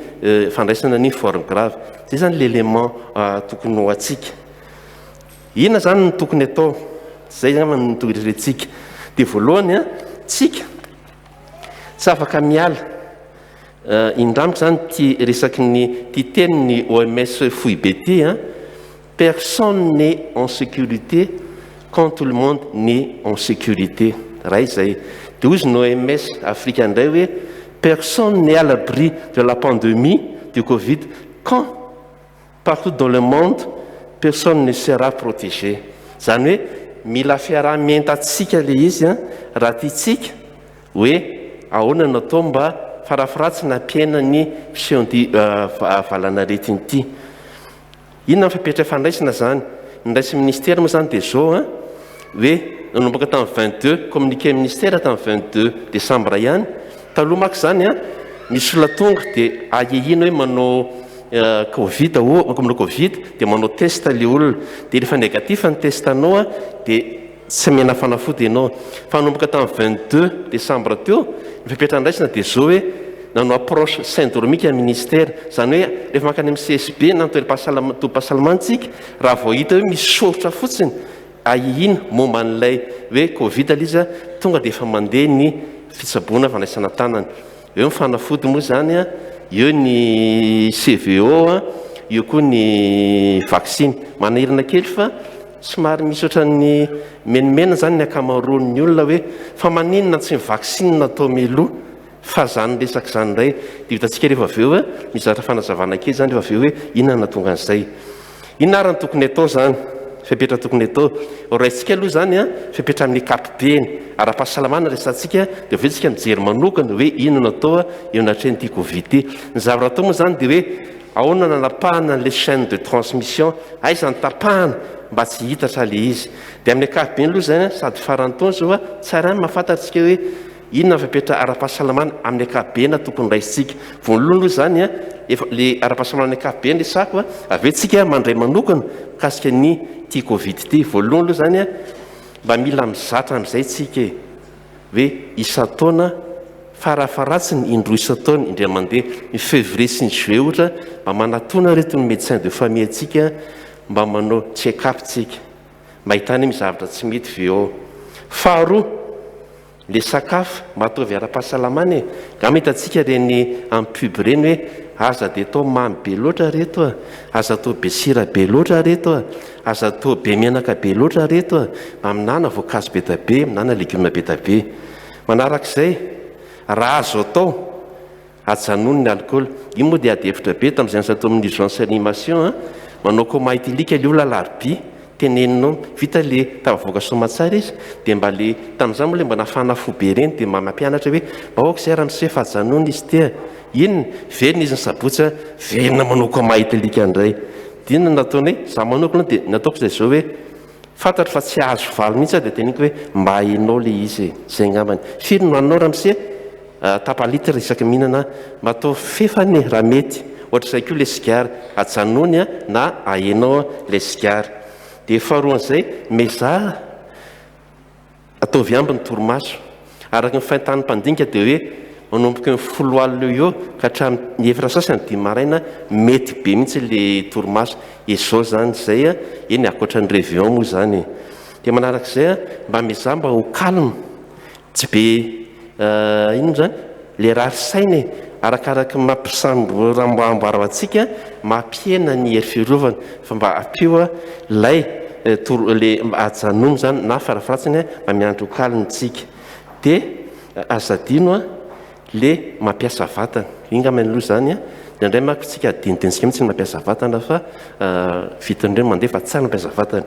[SPEAKER 10] fandraisana ny forme grave. Zay zany l'élément tokony ho atsika. Inona zany ny tokony atao? Zay zany ny tokony rerentsika. Dia voalohany tsika tsy afaka miala indramiko zany ty resaky ny ty teniny OMS fohy be ty personne n'est en sécurité quand tout le monde n'est en sécurité. Raha izay dia hozy ny OMS africain indray hoe personne n'est à l'abri de la pandémie du Covid quand partout dans le monde personne ne sera protégé. Zany hoe mila fiarah-mientantsika le izy raha tiatsika hoe ahoana natao mba farafaratsy nampiaina ny fisehoan'ity valana retiny ity. Inona fampiatra fandraisana zany? Ndraisy ministère moa zany dia zao hoe nanomboka tamin'ny 22 communiqué ministère tamin'ny 22 décembre ihany. Taloha maka zany misy olona tonga dia ahihina hoe manao covid manao covid dia manao test le olona, dia rehefa négatif ny testanao dia tsy mena fanafody ianao. Fa nanomboka tamin'ny 22 décembre teo ny fampiatra andraisana dia zao hoe nanao approche syndromique ministère, zany hoe rehefa makany amin'ny CSB na toeram-pahasalamantsika raha vao hita hoe misy soritra fotsiny ahihina momba an'ilay hoe covid aliza tonga dia efa mandeha ny fitsaboana fandraisana tanana. Eo ny fanafody moa zany eo ny CVO eo koa ny vaksiny. Manahirana kely fa somary misy ohatran'ny menimena zany ny akamaroan'ny olona hoe fa maninona tsy ny vaksiny natao meloa fa zany resaka zany indray. Dia vitantsika rehefa avy eo mizatra fanazavana kely zany rehefa avy eo hoe inona natonga an'izay. Inona ary ny tokony atao zany? Fipetra tokony atao raisitsika aloha zany fipetra amin'ny kapibeny ara-pahasalamana resantsika dia vetsika mijery manokana hoe inona atao eo anatrehan'ity covid ty. Ny zavatra atao moa zany dia hoe ahoana nanapahana le chaîne de transmission, aiza ny tapahana mba tsy hitatra le izy. Dia amin'ny akapobeny aloha zany sady farany taona zao tsara mahafantatsika hoe inona fipetra ara-pahasalamana amin'ny akapobeny tokony raisitsika. Voalohany aloha zany efa le ara-pahasalamana amin'ny akapobeny le sako avetsika mandray manokana kasika ny ty covid ty. Voalohany aloha zany mba mila mizatra amin'izay tsika hoe isa-taona farafaratsiny indroa isa-taona indray mandeha ny février sy ny juillet ohatra mba manatona reto ny médecin de famille atsika mba manao check up tsika mba hitany hoe mizavatra tsy mety ve ao. Faharoa le sakafo mahatovy ara-pahasalamana e ga mitatsika reny ampub reny hoe aza de atao mamy be loatra reto a aza atao be sira be loatra reto a aza atao be menaka be loatra reto a aminana voankazo be tabe minana legioma be tabe manarak'izay raha azo atao ajanony ny alcool io moa dia adevitra be tamin'izay nysato amin'ny urgence animation manao komaitilika le olona larbi teneninao vita le tavavoaka somatsara izy dia mba le tamin'izany moa le mba nafana fo be reny dia mampianatra hoe bahoaka izay raha misefa ajanony izy tea inona velona izy ny sabotsa velona manao komaitilika indray dia inona nataony hoe za manokana dia nataoko izay zao hoe fantatra fa tsy azo valo mihitsy dia teniko hoe mba hainao le izy zay ngambany firy no anao raha mise tapalitra isaky mihinana mba atao fefany raha mety ohatra izay koa le sigara ajanony na ahenao le sigara dia faharoan'izay meza ataovy ambiny torimaso araka ny faintany mpandinika dia hoe manomboka ny folo alina eo ka hatramin'ny efatra sasany dimy maraina mety be mihitsy le torimaso izao zany zay eny akoatra ny révion moa zany dia manarak'izay mba meza mba ho calme tsy be ino zany le rary sainy arakaraka mampisamboramboaro atsika mampiena ny hery fiarovana fa mba apio lay le ajanony zany na farafaratsiny mba miandro kalintsika dia azadino le mampiasa vatana ingamy aloha zany indray mako tsika adinidinisika mihitsy ny mampiasa vatana fa vitan'ireny mandeha fa tsara mampiasa vatana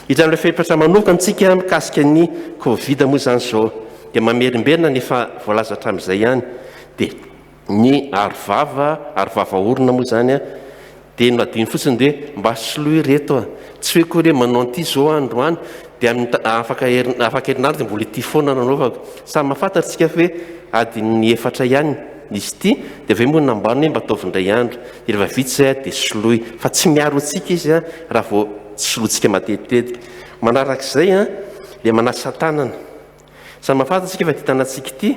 [SPEAKER 10] hitran'le fepetra manokana antsika mikasika ny covid moa zany zao dia mamerimberina nefa voalaza hatramin'izay ihany dia ny arovava orona moa zany dia no adiny fotsiny dia mba soloy reto tsy hoe koa re manao an'ity zao androany dia afaka herinandro dia mbola ity foana nanaovako samy mahafantatritsika hoe adiny efatra ihany izy ity dia avy moa nambariny hoe mba ataovindray andro dia rehefa vitsy zay dia soloy fa tsy miaro atsika izy raha vao solointsika matetitetika manarak'izay dia manasa tanana samy mahafantatsika efa ditanantsika ity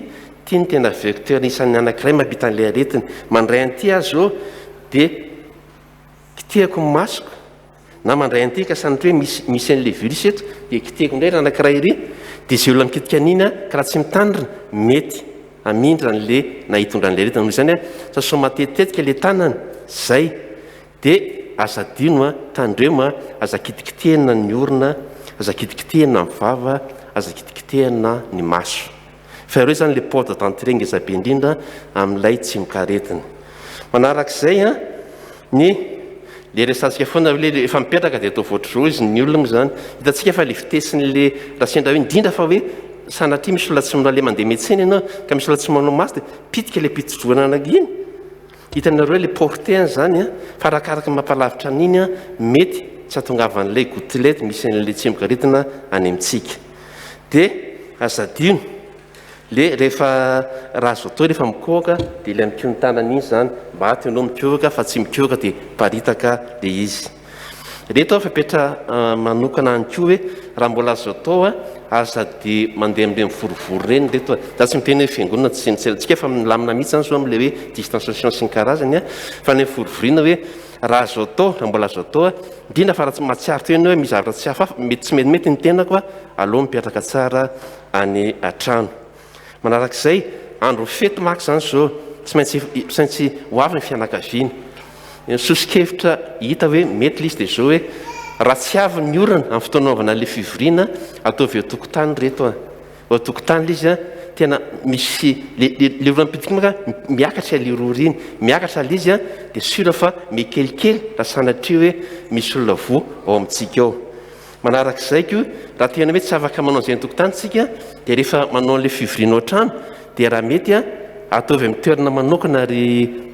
[SPEAKER 10] tia ny tena vecteur isan'ny anankiray mampita an'ilay aretiny mandray an'ity azy zao dia kitihako ny masoko na mandray an'ity ka sanatry hoe misy an'ilay virus eto dia kitihako indray raha anankiray iry dia izay olona mikitika an'iny ka raha tsy mitandrina mety amindra n'le na hitondra n'ilay aretiny noho izany saso matetitetika le tanana zay dia azadino tandremo aza kitikitihana ny orona aza kitikitihana ny vava aza kitikitihana ny maso fa ireo zany le porte d'entrée ngezabe indrindra amin'ilay tsy mikaretina manarak'izay ny le resantsika foana le efa mipetraka dia atao voatr'izao izy ny olona moa zany hitantsika fa le fitesin'le raha sendra hoe indrindra fa hoe sanatria misy olona tsy manao le mandeha metsena ianao ka misy olona tsy manao masy dia pitika le pitsojoana anakiny hitanareo le porteny zany fa arakaraka mampalavitra an'iny mety tsy atongavan'ilay gotelety misy an'le tsy mikaretina any amintsika dia azadino le rehefa raha azo atao rehefa mikohoka dia le mikio ny tanana iny zany mba aty ianao mikohoka fa tsy mikohoka dia paritaka le izy reto fapetra manokana any ko hoe raha mbola azo atao aza dia mandeha amin'le mivorovoro reny reto za tsy miteny hoe fiangonana tsy senitsika fa milamina mihitsy zany so amin'le hoe distanciation sy ny karazany fa ny mivorovoriana hoe raha azo atao raha mbola azo atao indrindra fa raha tsy mahatsiaro teny hoe mizavatra tsy hafafa mety tsy metimety ny tenako aloha mipetraka tsara any an-trano manarak'izay andro fety maky zany zao tsy maintsy hoavy ny fianakaviana sosikevitra hita hoe mety le izy dia zao hoe raha tsy avy ny orana amin'ny fotoanaovana le fivoriana ataovy eo tokotany reto eo tokotany le izy tena misy le olona mipitika maka miakatra le roriny miakatra le izy dia sura fa mikelikely raha sanatria hoe misy olona vo ao amintsika ao manarak'izay ko raha tena hoe tsy afaka manao an'izay ny tokotanysika dia rehefa manao an'le fivoriana ao-trano dia raha mety ataovy amin'ny toerana manokana ry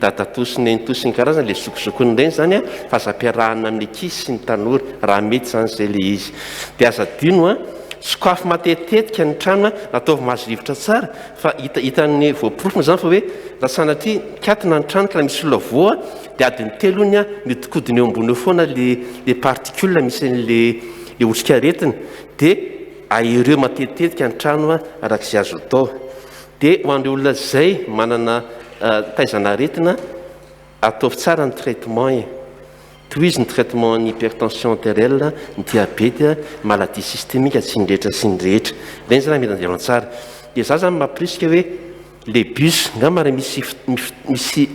[SPEAKER 10] dadatosiny nytosiny karazana le zokozokony ireny zany fa aza-piarahana amin'ny akisy sy ny tanora raha mety zany zay le izy dia azadino sokafo matetitetika ny trano nataovy mahazo rivotra tsara fa hitan'ny voaporofona zany fa hoe raha sanatria katina ny trano ka raha misy olona voa dia adiny telo ony mitikodiny eo ambony eo foana le particule misy le otrikaretina dia aireo matetitetika ny trano arak'izay azo atao dia ho an'ireo olona zay manana taizana aretina ataovy tsara ny traitement toy izy ny traitement ny hypertension artérielle ny diabety maladie systémique tsy ny rehetra sy ny rehetra ireny zany mety andehanao tsara dia za zany mampirisika hoe le bus ngamara misy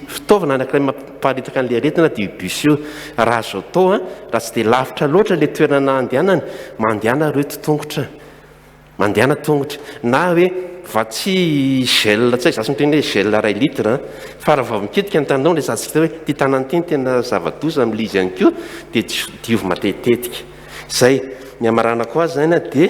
[SPEAKER 10] fitaovana anankiray mamparitaka an'le aretina dia bus io raha zao tao raha tsy dia lavitra loatra le toerana andehanany mandehana reo totongotra mandehana tongotra na hoe vatsy gel tsy za sy miteny hoe gel ray litre fa raha vao miketika ny tanao le zatsika hoe ty tanany teny tena zava-doza amin'le izy ihany koa dia diovy matetetika zay ny amarana koa azy zany dia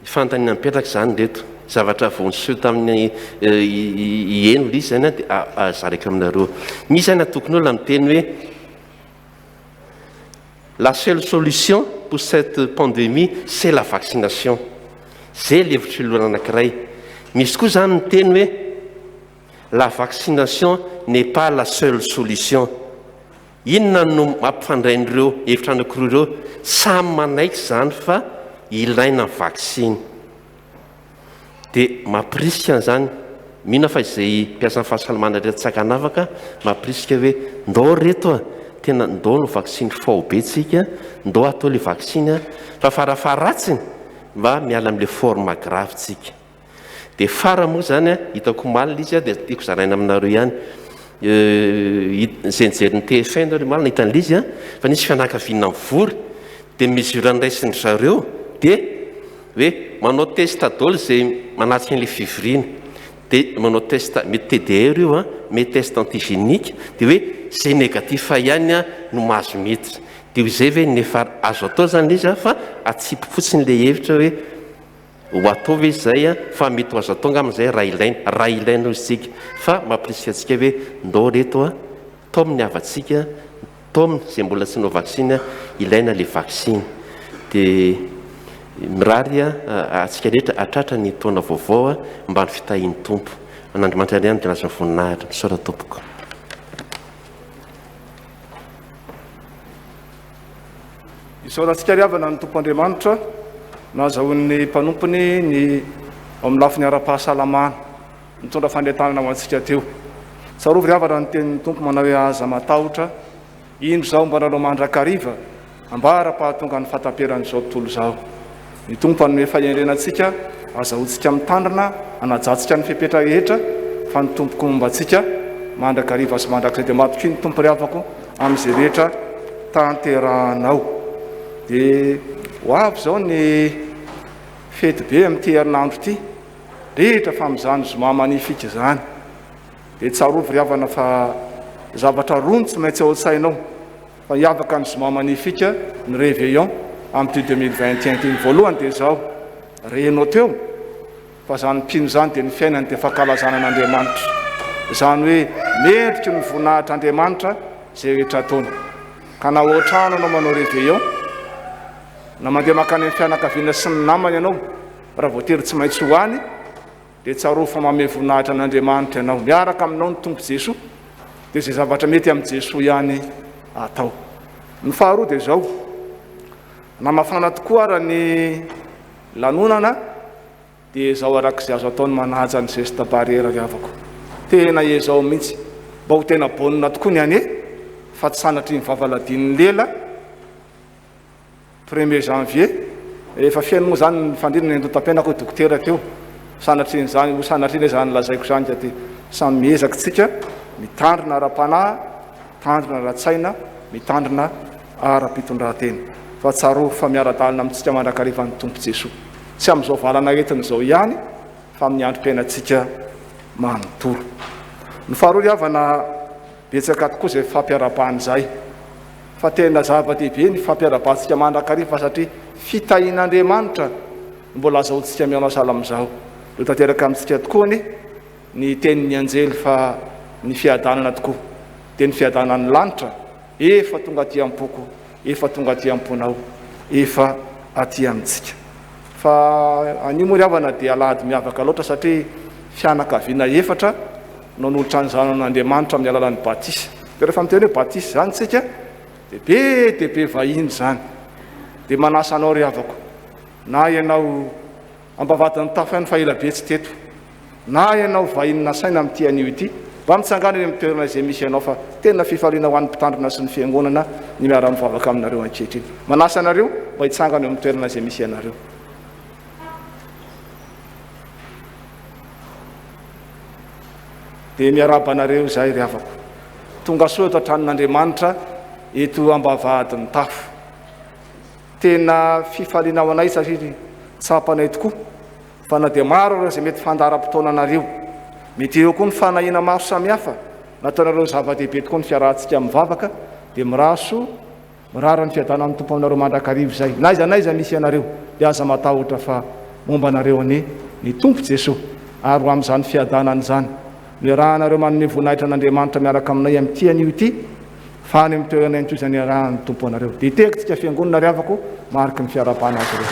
[SPEAKER 10] fantaniana mipetraka zany reto zavatra vonseho tamin'ny eno l izy zany dia zareka aminareo misy zany tokony olona miteny hoe la seule solution pour cette pandémie c'est la vaccination zay levitry loana anankiray misy koa zany miteny hoe la vaccination n'est pas la seule solution inona no mampifandrain'ireo hevitra anankiroa ireo samy manaiky zany fa ilaina ny vaksiny dia mampirisika zany mihina fa izay mpiasan'ny fahasalamana reto tsakanavaka mampirisika hoe ndao reto tena ndao no vaksiny faobetsika ndao atao le vaksiny fa farafaratsiny mba miala amin'le forme gravetsika dia fara moa zany hitako malina izy dia tiako zaraina aminareo ihany zay nijery ny TF1 nareo malina hitan'le izy fa nisy fianakaviana mivory dia mesuran'raisiny zareo dia hoe manao test daholo zay manatrika n'le fiviriny dia manao test mety TDR io mety test antigénique dia hoe zay négatif ihany no mahazo mety dia izay hoe nefa azo atao zany izy fa atsipy fotsiny le hevitra hoe ho atao hoe zay fa mety ho azo atao ngamin'izay raha ilaina izitsika fa mampirisika antsika hoe ndao reto tao amin'ny havatsika tao amin'ny zay mbola tsy nao vaksiny ilaina le vaksiny dia mirary atsika rehetra atratra ny taona vaovao mba ny fitahian'ny tompo an'andriamanitra ihany dia lasa voninahitra misaora tompoko
[SPEAKER 7] isaorantsika riavana ny tompo andriamanitra nazahoan'ny mpanompony ny amin'ny lafiny ara-pahasalamana mitondra fandretanana ho antsika teo tsarovy riavana ny tenin'ny tompo manao hoe aza matahotra indro zao mba nanao mandrakariva ambara-pahatonga ny fataperan'izao tontolo zao ny tompo anome fahendrenantsika azahoantsika mitandrina anajatsika ny fipetra rehetra fa ny tompoko mombantsika mandrakariva sy mandrakizay dia matoky ny tompo riavako amin'izay rehetra tanterahanao dia ho avy zao ny fety be amin'ity herinandro ity rehetra fa amin'izany zoma manifika zany dia tsarovy riavana fa zavatra rony tsy maintsy ao an-tsainao fa hiavaka ny zoma manifika ny réveillon amin'ny 2021 ty ny voalohany dia zao renao teo fa zany mpino zany dia ny fiainany dia fankalazana an'Andriamanitra zany hoe mendriky ny voninahitr'Andriamanitra zay rehetra ataony ka na ohatrano anao manao réveillon na mandeha makany amin'ny fianakaviana sy ny namany ianao raha voatery tsy maintsy hoany dia tsaro fa mame voninahitra an'Andriamanitra ianao miaraka aminao ny tompo Jesoa dia zay zavatra mety amin'ny Jesoa ihany atao ny faharoa dia zao namafana tokoa raha ny lanonana dia zao arak'izay azo ataony manaja ny geste barrière riavako tena ezao mihitsy mba ho tena bonina tokoa ny ane fa tsy sanatry ny vavaladin'ny lela 1er janvier efa fiainy moa zany ny fandrinana endotam-piainako hoe dokotera teo sanatriny zany sanatriny zany lazaiko zany dia samy miezaka tsika mitandrina ara-panahy mitandrina ara-tsaina mitandrina ara-pitondran-tena fa tsaro fa miara-dalina amintsika mandrakariva ny tompo Jesoa tsy amin'izao valana entin'izao ihany fa amin'ny androm-piainantsika manontolo ny faharoa riavana betsaka tokoa zay fampiara-pahany zay fa tena zava-dehibe ny fampiara-bahantsika mandrakariva fa satria fitahian'Andriamanitra mbola azahoantsika mianao sala amin'izao eo tanteraka amintsika tokoa ny tenin'ny anjely fa ny fiadanana tokoa dia ny fiadanan'ny lanitra efa tonga aty am-poko efa tonga aty am-ponao efa aty amintsika fa anio moa riavana dia alahady miavaka loatra satria fianakaviana efatra nanolotra ny zanan'Andriamanitra amin'ny alalan'ny batisa dia rehefa miteny hoe batisa zany tsika dia be vahiny zany dia manasa anao riavako na ianao ambavadin'ny tafany fa ela be tsy teto na ianao vahinina saina amin'ity anio ity mba mitsangana eny amin'ny toerana izay misy ianao fa tena fifaliana ho an'ny mpitandrina sy ny fiangonana ny miara-mivavaka aminareo ankehitriny manasa anareo mba hitsangana eo amin'ny toerana izay misy ianareo dia miarabanareo izay ry havako tonga soa eto an-tranon'Andriamanitra eto Ambavahadimitafo. Tena fifaliana ao anay satria tsapanay tokoa fa na dia maro ireo izay mety fandaram-potoana anareo, mety eo koa ny fanahina maro samihafa nataonareo zava-dehibe tokoa ny fiarahantsika mivavaka, dia miraso mirara ny fiadana amin'ny tompo aminareo mandrakarivo izay naiza naiza misy ianareo dia aza matahotra fa momba anareo ane ny tompo Jesosy ary ho amin'izany fiadanana izany mirahanareo manome voninahitra an'Andriamanitra miaraka aminay amin'ity anio ity fa any amin'ny toerana intoizany arahan'ny tompo anareo. Dia tekitsika fiangonana ry havako mariky ny fiarabana azy ireo.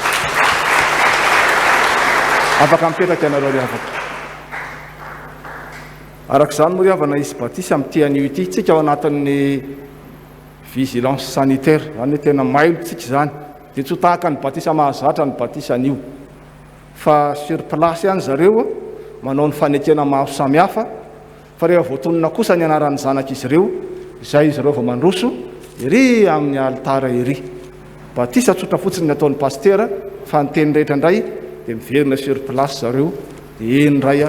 [SPEAKER 7] Afaka mipetraka ianareo ry havako. Arak'izany moa ry havana isy batisa amin'ity anio ity tsika ao anatin'ny vigilance sanitaire, zany hoe tena mailo tsika zany, dia tsy ho tahaka ny batisa mahazatra ny batisa anio fa sur place ihany zareo manao ny fanekena maro samihafa, fa rehefa voatonona kosa ny anaran'ny zanak'izy ireo izay izy ireo vao mandroso iry amin'ny alitara iry. Batisa tsotra fotsiny ny ataon'ny pastera fa ny teny rehetra indray dia miverina sur place zareo dia eny indray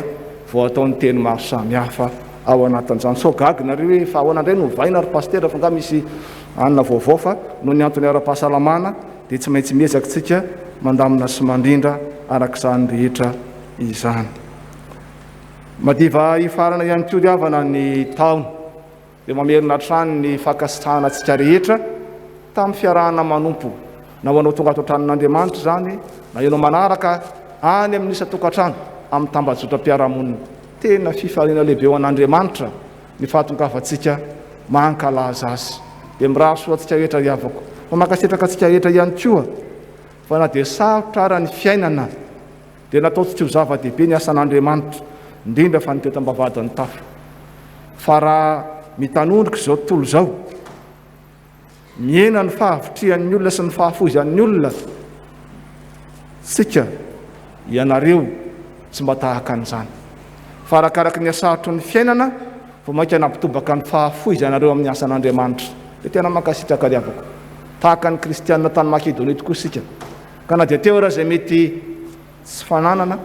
[SPEAKER 7] vao ataon'ny teny maro samihafa ao anatin'izany. So gaginareo hoe fa ahoana indray no vaina ry pastera fa nga misy anona vaovao fa no ny antony ara-pahasalamana dia tsy maintsy miezaka tsika mandamina sy mandrindra arak'izany rehetra izany. Madiva ifarana ihany koa ry havana ny taona dia mamerina hatrany ny fankasitrahana antsika rehetra tamin'ny fiarahana manompo na ho anao tonga ato an-tranon'Andriamanitra izany na ianao manaraka any amin'ny isa-tokantrano amin'ny tambazotra-piarahamonina. Tena fifaliana lehibe ho an'Andriamanitra ny fahatongavantsika mankalaza azy. Dia miraso antsika rehetra ry havako fa mankasitraka antsika rehetra ihany koa fa na dia sarotra ara ny fiainana dia nataontsika ho zava-dehibe ny asan'Andriamanitra indrindra fa ny teto Ambavahadimitafo. Fa raha mitanondrika izao tontolo izao miena ny fahavitrihan'ny olona sy ny fahafoizan'ny olona, sika ianareo tsy mba tahaka an'izany fa arakaraky ny asarotro ny fiainana vao mainka nampitobaka ny fahafoizanareo amin'ny asan'Andriamanitra. Dia tena mankasitraka ry havako tahaka ny kristianina tany Makedonia tokoa sika, ka na dia teo raha izay mety tsy fananana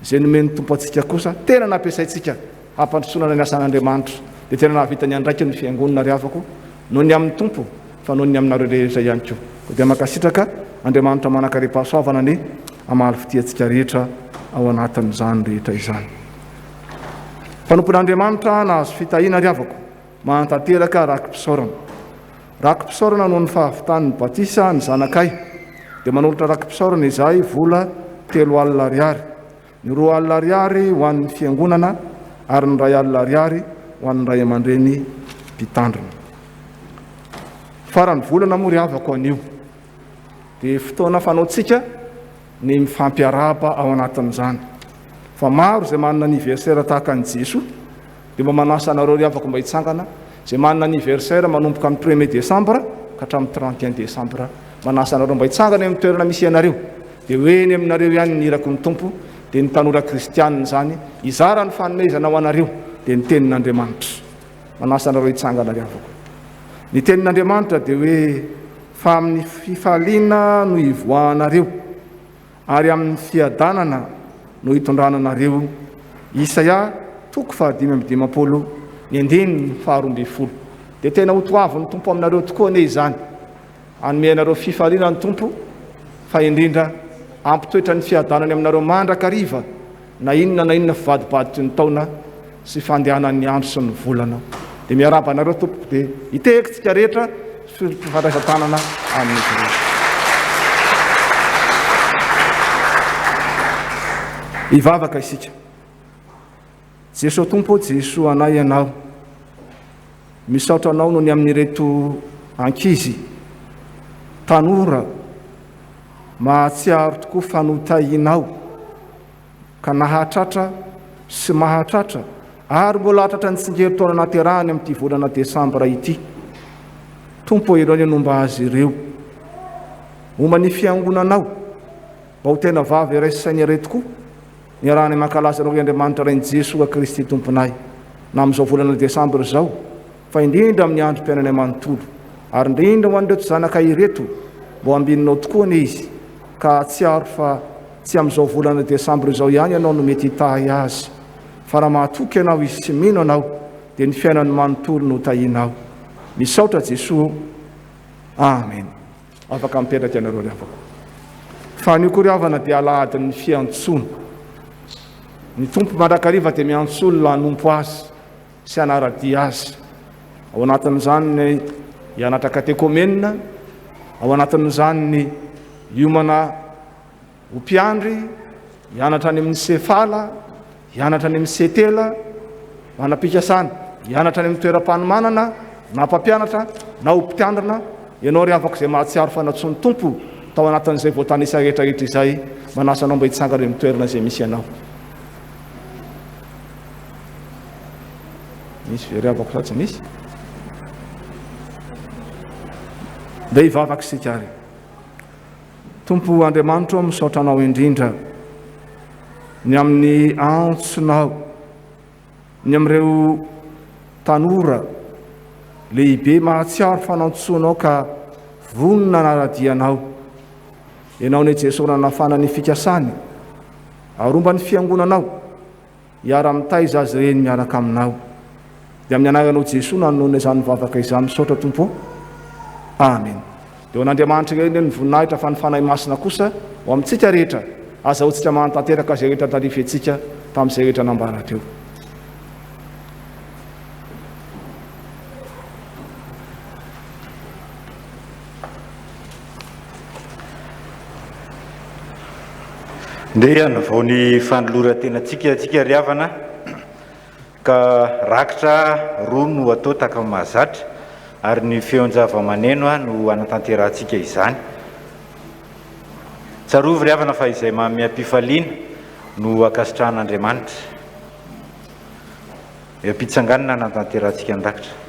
[SPEAKER 7] izay nomeny tompo antsika kosa tena nampiasaintsika hampandrotsonana ny asan'Andriamanitra. Dia tena nahavitany andraiky ny fiangonana ry havako noho ny amin'ny tompo fa noho ny aminareo rehetra ihany koa. Dia mankasitraka Andriamanitra manakariam-pahasoavana ny hamaly fitiantsika rehetra ao anatin'izany rehetra izany. Fanompon'Andriamanitra nahazo fitahiana ry havako mahantanteraka rakim-pisaorana. Rakim-pisaorana noho ny fahavitan'ny batisa ny zanakay dia manolotra rakim-pisaorana izay vola 3 alina ariary, ny 2 alina ariary ho an'ny fiangonana ary ny 2 alina ariary ho an'ny ray aman-dreny mpitandrina. Farany volana moa ry havako anio dia fotoana fanaontsika ny mifampiaraba ao anatin'izany. Fa maro izay manana aniversaire tahaka an'i Jesosy dia mba manasa anareo ry havako mba hitsangana izay manana aniversaire manomboka amin'ny 1er décembre ka hatramin'ny 31 décembre, manasa anareo mba hitsangana amin'ny toerana misy ianareo dia hoeny aminareo ihany ny irako ny tompo dia ny tanora kristianina izany izara ny fanomezana ho anareo dia ny tenin'Andriamanitra. Manasa anareo hitsangana ry havako. Ny tenin'Andriamanitra dia hoe fa amin'ny fifaliana no ivoahanareo ary amin'ny fiadanana no hitondrananareo. Isaia 5:20 ny 12. Dia tena ho toavy ny tompo aminareo tokoa ane izany, hanome anareo fifaliana ny tompo fa indrindra ampitoetra ny fiadanany aminareo mandrakariva na inona fivadibaditry ny taona sy fandehanan'ny andro sy ny volana. Dia miaraba anareo tompo dia hitekitsika rehetra fifandraisan-tanana amin'izy ireo. Hivavaka isika. Jesosy tompo, Jesosy anay ianao, misaotra anao noho ny amin'ireto ankizy tanora mahatsiaro tokoa fanotahinao ka nahatratra sy mahatratra ary mbola hatratra ny tsingerin-taona naterahany amin'ity volana Desambra ity. Tompo ireo ny nomba azy ireo momba ny fiangonanao mba ho tena vavy iraisainy ire tokoa ny arahany mankalaza anao Andriamanitra rain'i Jesosy Kristy tomponay na amin'izao volana Desambra izao, fa indrindra amin'ny androm-piainany manontolo ary indrindra ho an'ireto zanaka ireto mbo ambininao tokoa ny izy ka tsy aro fa tsy amin'izao volana Desambra izao ihany ianao no mety hitahy azy fa raha mahatoky ianao izy tsy mino anao dia ny fiainany manontolo no tahinao. Misaotra Jesosy. Amen. Afaka mipetraka ianareo ry havako. Fa ny koriavana dia alahadin'ny fiantsoana. Ny tompo mandrakariva dia miantsolona hanompo azy sy hanaradia azy. Ao anatin'izany ny hianatra katekomenina, ao anatin'izany ny hiomana ho mpiandry, hianatra any amin'ny sefala, hianatra any amin'ny setela, manam-pikasana, hianatra any amin'ny toeram-panomanana, na mpampianatra, na ho mpitiandrana. Ianao ry havako izay mahatsiaro fanatsony tompo tao anatin'izay voatanisa rehetrarehetra izay, manasanao mba hitsangana amin'ny toerana izay misy ianao. Misy ve ry havako sa tsy misy? Dia hivavaka isika ary. Tompo Andriamanitra misaotra anao indrindra ny amin'ny antsonao, ny amin'ireo tanora lehibe mahatsiaro fanantsoanao ka vonona naradianao. Ianao ny Jesosy nanafana ny fikasany, aromba ny fiangonanao, hiara-mitaiza azy ireny miaraka aminao. Dia amin'ny anaranao Jesosy nanonona izany mivavaka izany, misaotra Tompo. Amen. Dia n'Andriamanitra ireny ny voninahitra fa ny fanahy masina kosa ho amintsika rehetra, azahoantsika manatanteraka izay rehetra tarifentsika tamin'izay rehetra nambara teo.
[SPEAKER 8] Ndeha vao ny fanoloran-tenantsika atsika ry havana ka rakitra roa no atao taka mahazatra, ary ny feon-java-maneno no anatanterantsika izany. Tsarovy ry havana fa izay mamia-pifaliana no akasitrahan'Andriamanitra. Ampitsanganana anatanterantsika andakitra.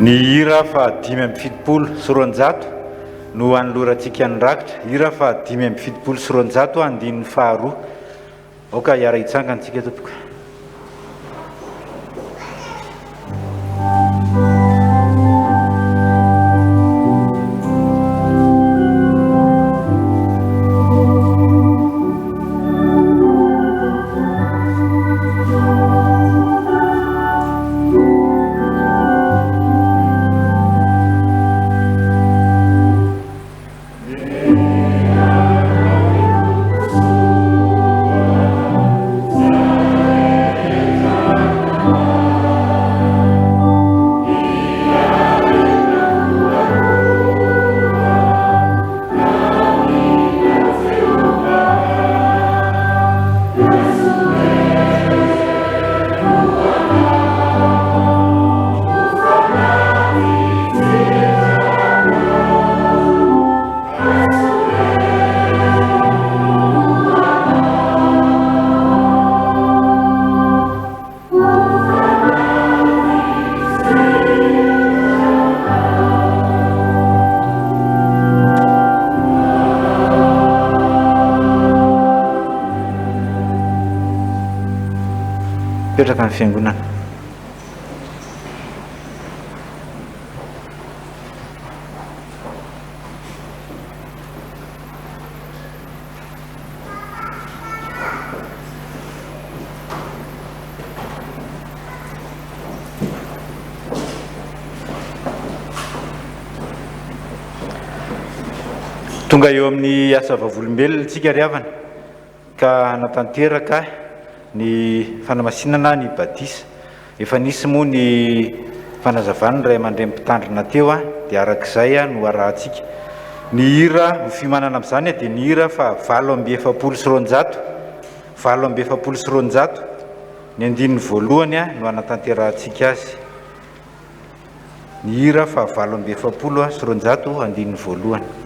[SPEAKER 8] Ny hira fa 570 sy 200 no anolorantsika ny rakitra. Hira fa 570 sy 200 andin'ny faharoa. Oka hiara hitsangana tsika tompoka. petraka amin'ny fiangonana. Tonga eo amin'ny asa vavolombelona tsika ry havana ka natanteraka ny fanamasinana ny batisa. Efa nisy moa ny fanazavana ray aman-dray mpitandrina teo dia arak'izay no arahantsika. Ny hira ho fimanana amin'izany dia ny hira fa 720 sy roanjato ny andininy voalohany no anatanterantsika azy. Ny hira fa 720 sy roanjato andininy voalohany.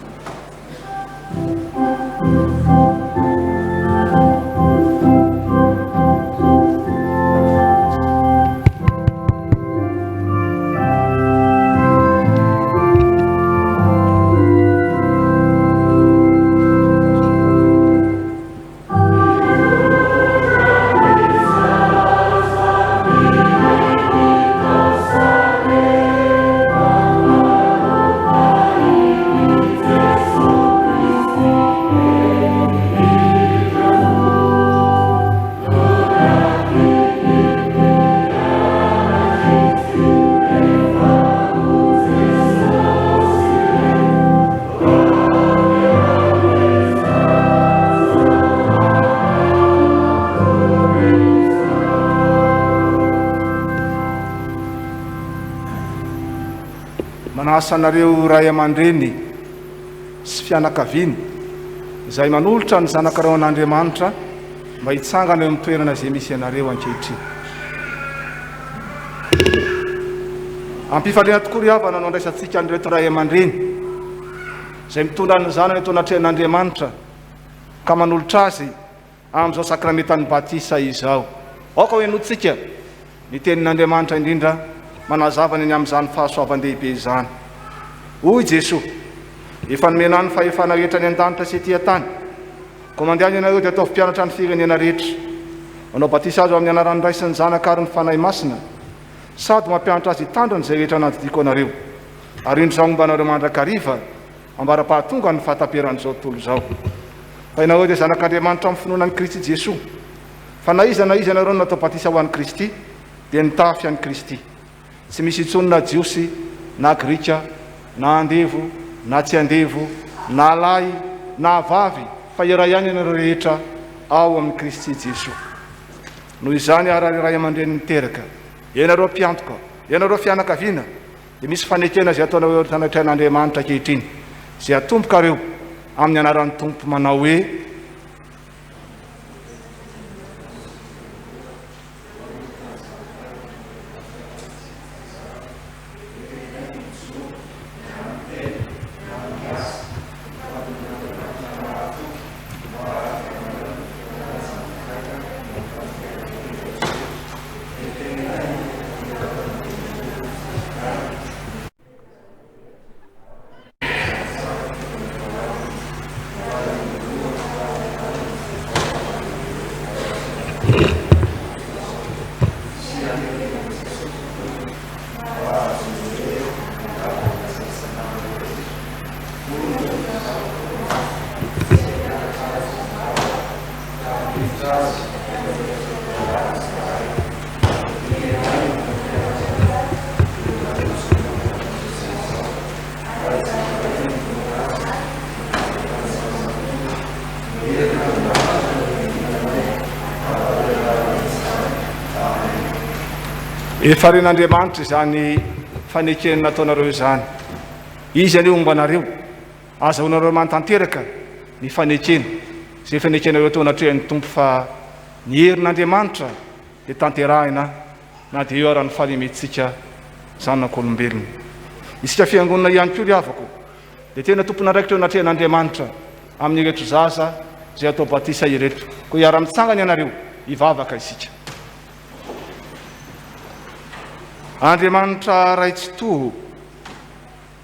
[SPEAKER 7] Manaasanareo ray aman-dreny sy fianakaviany izay manolotra ny zanakareo an'Andriamanitra mba hitsangana eo amin'ny toerana izay misy ianareo ankehitriny. Ampifaliana tokoa ry havana no andraisantsika an'ireto ray aman-dreny izay mitondra ny zanany eto anatrehan'Andriamanitra ka manolotra azy amin'izao sakramentany batisa izao. Aoka hoe notsika ny tenin'Andriamanitra indrindra manazavany ny amin'izany fahasoavan-dehibe izany. Hoy Jesoa, efa nomena ny fahefana rehetra ny an-danitra sy etỳ tany, koa mandeha ianareo dia atao mpianatra ny firenena rehetra, manao batisa azy amin'ny anaran'ny Ray sy ny Zanaka ary ny Fanahy Masina, sady mampianatra azy hitandriny izay rehetra nadidiko anareo. Ary indro izao momba anareo mandrakariva ambara-pahatonga ny fahataperan'izao tontolo izao. Fa ianareo dia zanak'Andriamanitra amin'ny finoana ny Kristy Jesoa. Fa na iza ianareo no natao batisa ho an'i Kristy dia nitafy an'i Kristy. Tsy misy intsony na jiosy na grika na andevo na tsy andevo na lahy na vavy fa iray ihany ianareo rehetra ao amin'ny Kristy Jesoa. Noho izany ary ray aman-dreny niteraka, ianareo mpiantoka, ianareo fianakaviana, dia misy fanekena izay ataonareo tanatrehan'Andriamanitra ankehitriny, izay atombokareo amin'ny anaran'ny Tompo manao hoe efa ren'Andriamanitra izany fanekeny nataonareo izany. Izy anio momba anareo, azahoanareo mantanteraka ny fanekeny izay fanekenareo tao anatrehan'ny Tompo fa ny herin'Andriamanitra dia tanterahina na dia eo ara-ny fahalementsika zanak'olombelona. Isika fiangonana ihany koa ry havako dia tena tompona raikitra eo anatrehan'Andriamanitra amin'ireto zaza izay atao batisa ireto. Koa hiara-mitsangana ianareo hivavaka isika. Andriamanitra ray tsy toho,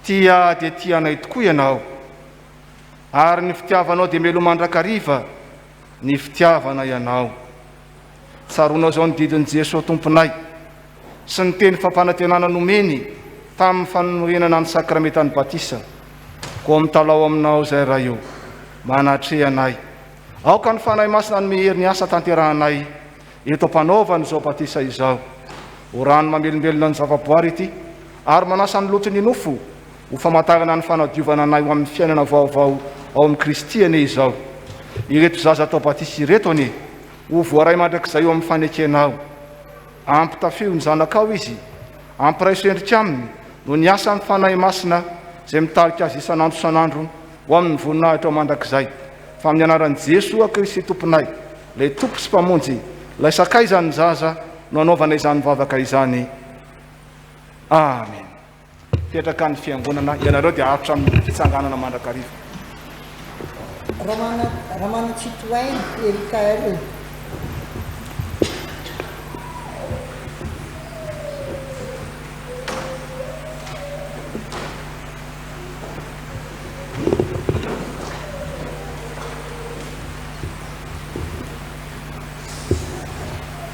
[SPEAKER 7] tia dia tianay tokoa ianao, ary ny fitiavanao dia melo mandrakariva ny fitiavana ianao. tsaronao zao ny didin'i Jesosy tomponay sy ny teny fampanantenana nomeny tamin'ny fanorenana ny sakramentany batisa koa mitalao aminao zay raha io manatrehanay aoka ny fanahy masina ny mehery ny asa tanterahanay eto mpanaovany zao batisa izao ho rano mamelombelona ny zavaboary ity ary manasa ny lotony nofo ho famantarana ny fanadiovana anay ho amin'ny fiainana vaovao ao amin'ny Kristy ane izao ireto zaza atao batisa ireto ane ho voaray mandrakizay eo amin'ny fanekenao ampitafio ny zanakao izy ampiray sendrika aminy no ny asa ny fanahy masina zay mitarika azy isan'andro isan'andro ho amin'ny voninahitra ao mandrakizay fa amin'ny anaran'i Jesosy Kristy tomponay lay tompo sy mpamonjy lay sakay zany zaza no anaovana izany vavaka izany amen. Tetraka ny fiangonana ianareo dia aritra amin'ny fitsanganana mandrakariva.
[SPEAKER 11] Ramana citoyen FJKM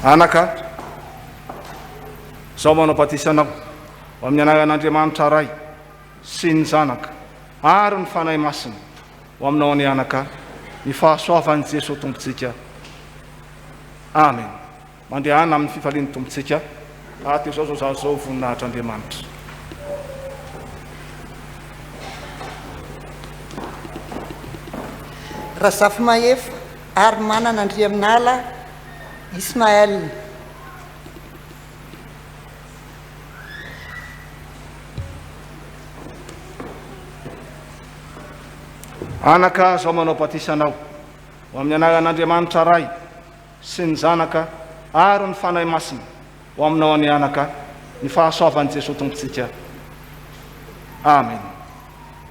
[SPEAKER 7] anaka zao manao batisanao ho amin'ny anaran'Andriamanitra ray sy ny zanaka ary ny fanahy masina ho aminao ny anaka ny fahasoavan'i Jesosy tompontsika amen. Mandehana amin'ny fifalian'ny tompontsika aty zao zao voninahitr'Andriamanitra.
[SPEAKER 11] Razafy mahefa ary manana Andriaminala Ismaël
[SPEAKER 7] anaka zao manao batisanao ho amin'ny anaran'Andriamanitra ray sy ny zanaka ary ny fanahy masina ho aminao ny anaka ny fahasoavan'i Jesosy tompontsika amen.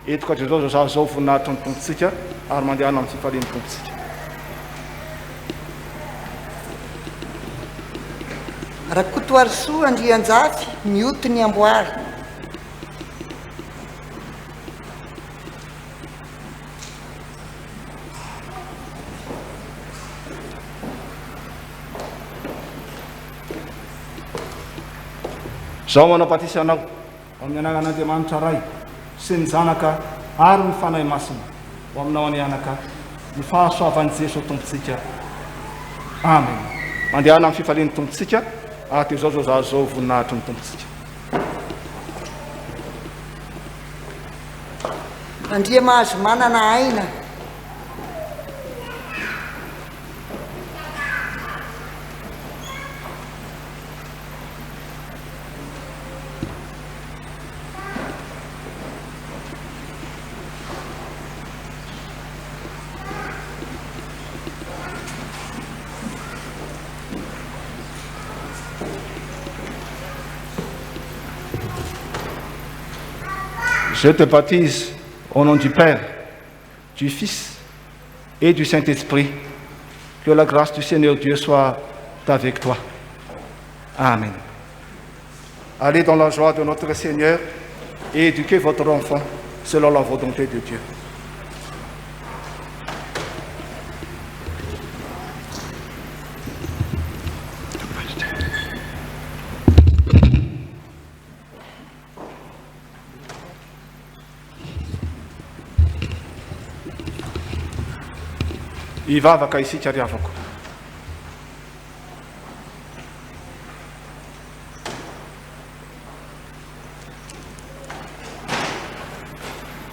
[SPEAKER 7] Eto ka zao voninahitra ny tompontsika ary mandehana amin'ny fifalian'ny tompontsika.
[SPEAKER 11] Rakotoarisoa Andrianjafy mioty ny amboary
[SPEAKER 7] zao manao batisanao ho amin'ny anaran'Andriamanitra ray sy ny zanaka ary ny fanahy masina ho aminao ny anaka ny fahasoavan'i Jesosy tompontsika amen. Mandehana amin'ny fifalian'ny tompontsika aty zao voninahitra ny tompontsika.
[SPEAKER 11] Andriamahazo manana aina
[SPEAKER 7] Je te baptise au nom du Père, du Fils et du Saint-Esprit. Que la grâce du Seigneur Dieu soit avec toi. Amen. Allez dans la joie de notre Seigneur et éduquez votre enfant selon la volonté de Dieu. Ivavaka isika riavako.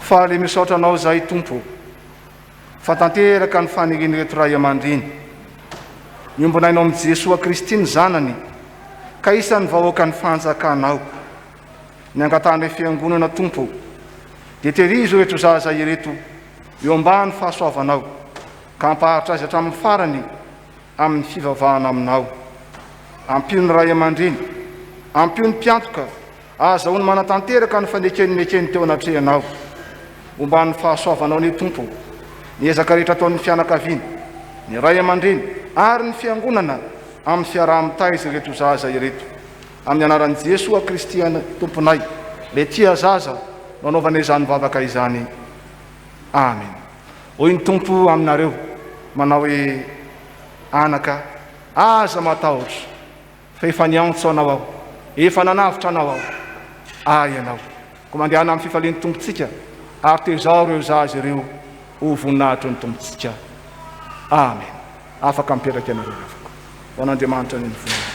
[SPEAKER 7] Faly misaotra anao zay tompo fa tanteraka ny faniriny reto ray aman-dreny miombonainao amin'i Jesosy Kristy ny zanany ka isan'ny vahoaka ny fanjakanao ny angatany fiangonana tompo dia terizo reto zaza ireto eo ambany fahasoavanao ka ampaharitra azy hatramin'ny farany amin'ny fivavahana aminao. Ampio ny ray aman-dreny, ampio ny mpiantoka, azahoany manatanteraka ny fanekeny teo anatrehanao. Omban'ny fahasoavanao ny tompo, ny ezaka rehetra ataon'ny fianakaviana, ny ray aman-dreny ary ny fiangonana amin'ny fiaraha-mitaizy ireto zaza ireto. Amin'ny anaran'i Jesosy Kristy tomponay, le tia zaza nanaovana izany vavaka izany. Amen. Hoy ny tompo aminareo manao hoe anaka aza matahotra fa efa niantso anao aho, efa nanavitra anao aho. Ay ianao ko mandehana amin'ny fifalian'ny tompontsika ary tezao ireo zazy ireo ho voninahitry ny tompontsika. Amen. Afaka mipetraka ianareo afaka ho an'Andriamanitra ny voninahitra.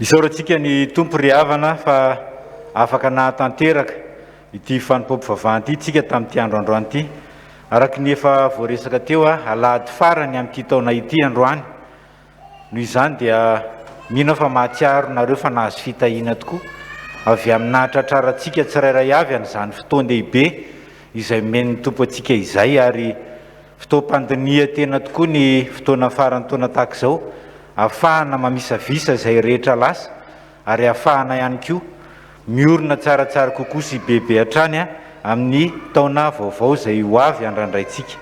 [SPEAKER 8] Isaorantsika ny tompo ry havana fa afaka nahatanteraka ity fanompom-pivavahana ity tsika tamin'ity andro androany ity, araka ny efa voaresaka teo alahady farany amin'ity taona ity androany. Noho izany dia mino fa mahatsiaro nareo fa nahazo fitahiana tokoa avy aminahitra trarantsika tsirairay avy an'izany fotoan-dehibe izay men'ny tompo antsika izay, ary fotoam-pandinia tena tokoa ny fotoana farany taona tahaka izao, ahafahana mamisavisa izay rehetra lasa ary ahafahana ihany koa miorina tsaratsara kokoa sy bebe hatrany amin'ny taona vaovao izay ho avy andrandraitsika.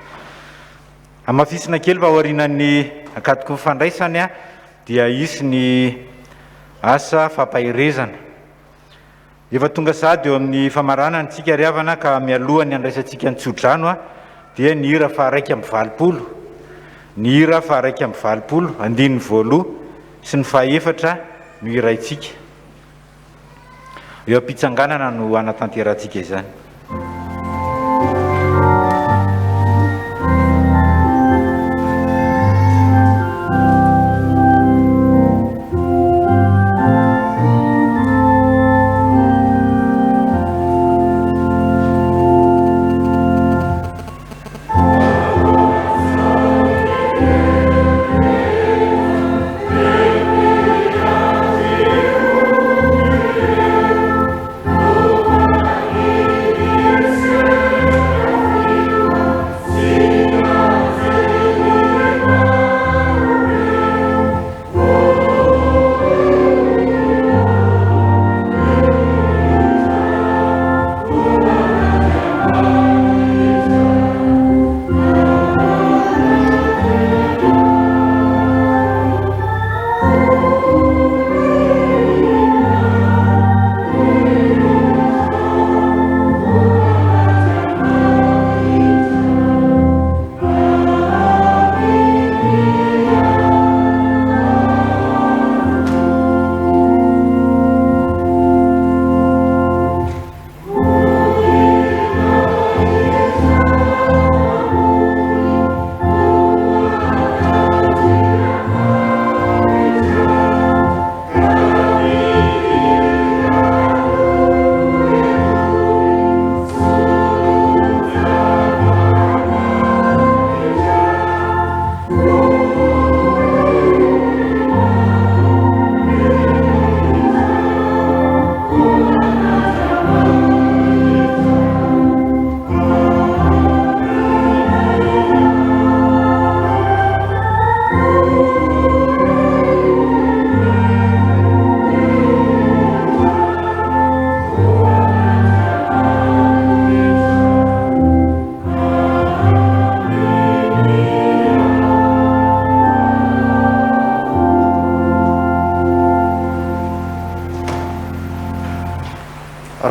[SPEAKER 8] Amafisina kely fa aorianan'ny akatoko ny fandraisany dia isy ny asa fampahirezana. Efa tonga sady eo amin'ny famaranana antsika ry havana ka mialohany andraisantsika ny tsodrano dia ny hira fa 120, ny hira fa 120, andininy voaloha sy ny fahaefatra no hiraitsika. Eo am-pitsanganana no anatanterantsika izany.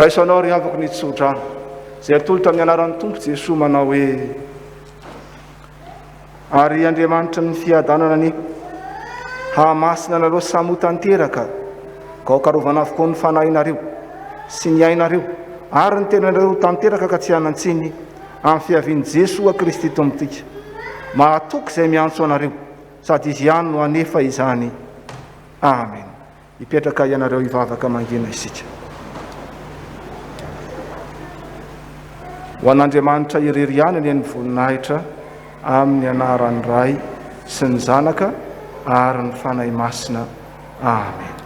[SPEAKER 7] raisanao ry havako ny tsodrano zay atolotra amin'ny anaran'ny tompo Jesosy manao hoe ary Andriamanitra ny fiadanana ny hamasina anareo samy ho tanteraka ka ho karovana avokoa ny fanahinareo sy ny ainareo ary ny tenanareo tanteraka ka tsy hanantsiny amin'ny fiavian'i Jesosy a Kristy tompotika mahatoky izay miantso anareo sady izy ihany no anefa izany. Amen. Hipetraka ianareo hivavaka mangina isika. Ho an'Andriamanitra irery ihany ny voninahitra amin'ny anaran'ny Ray sy ny Zanaka ary ny fanahy masina. Amen.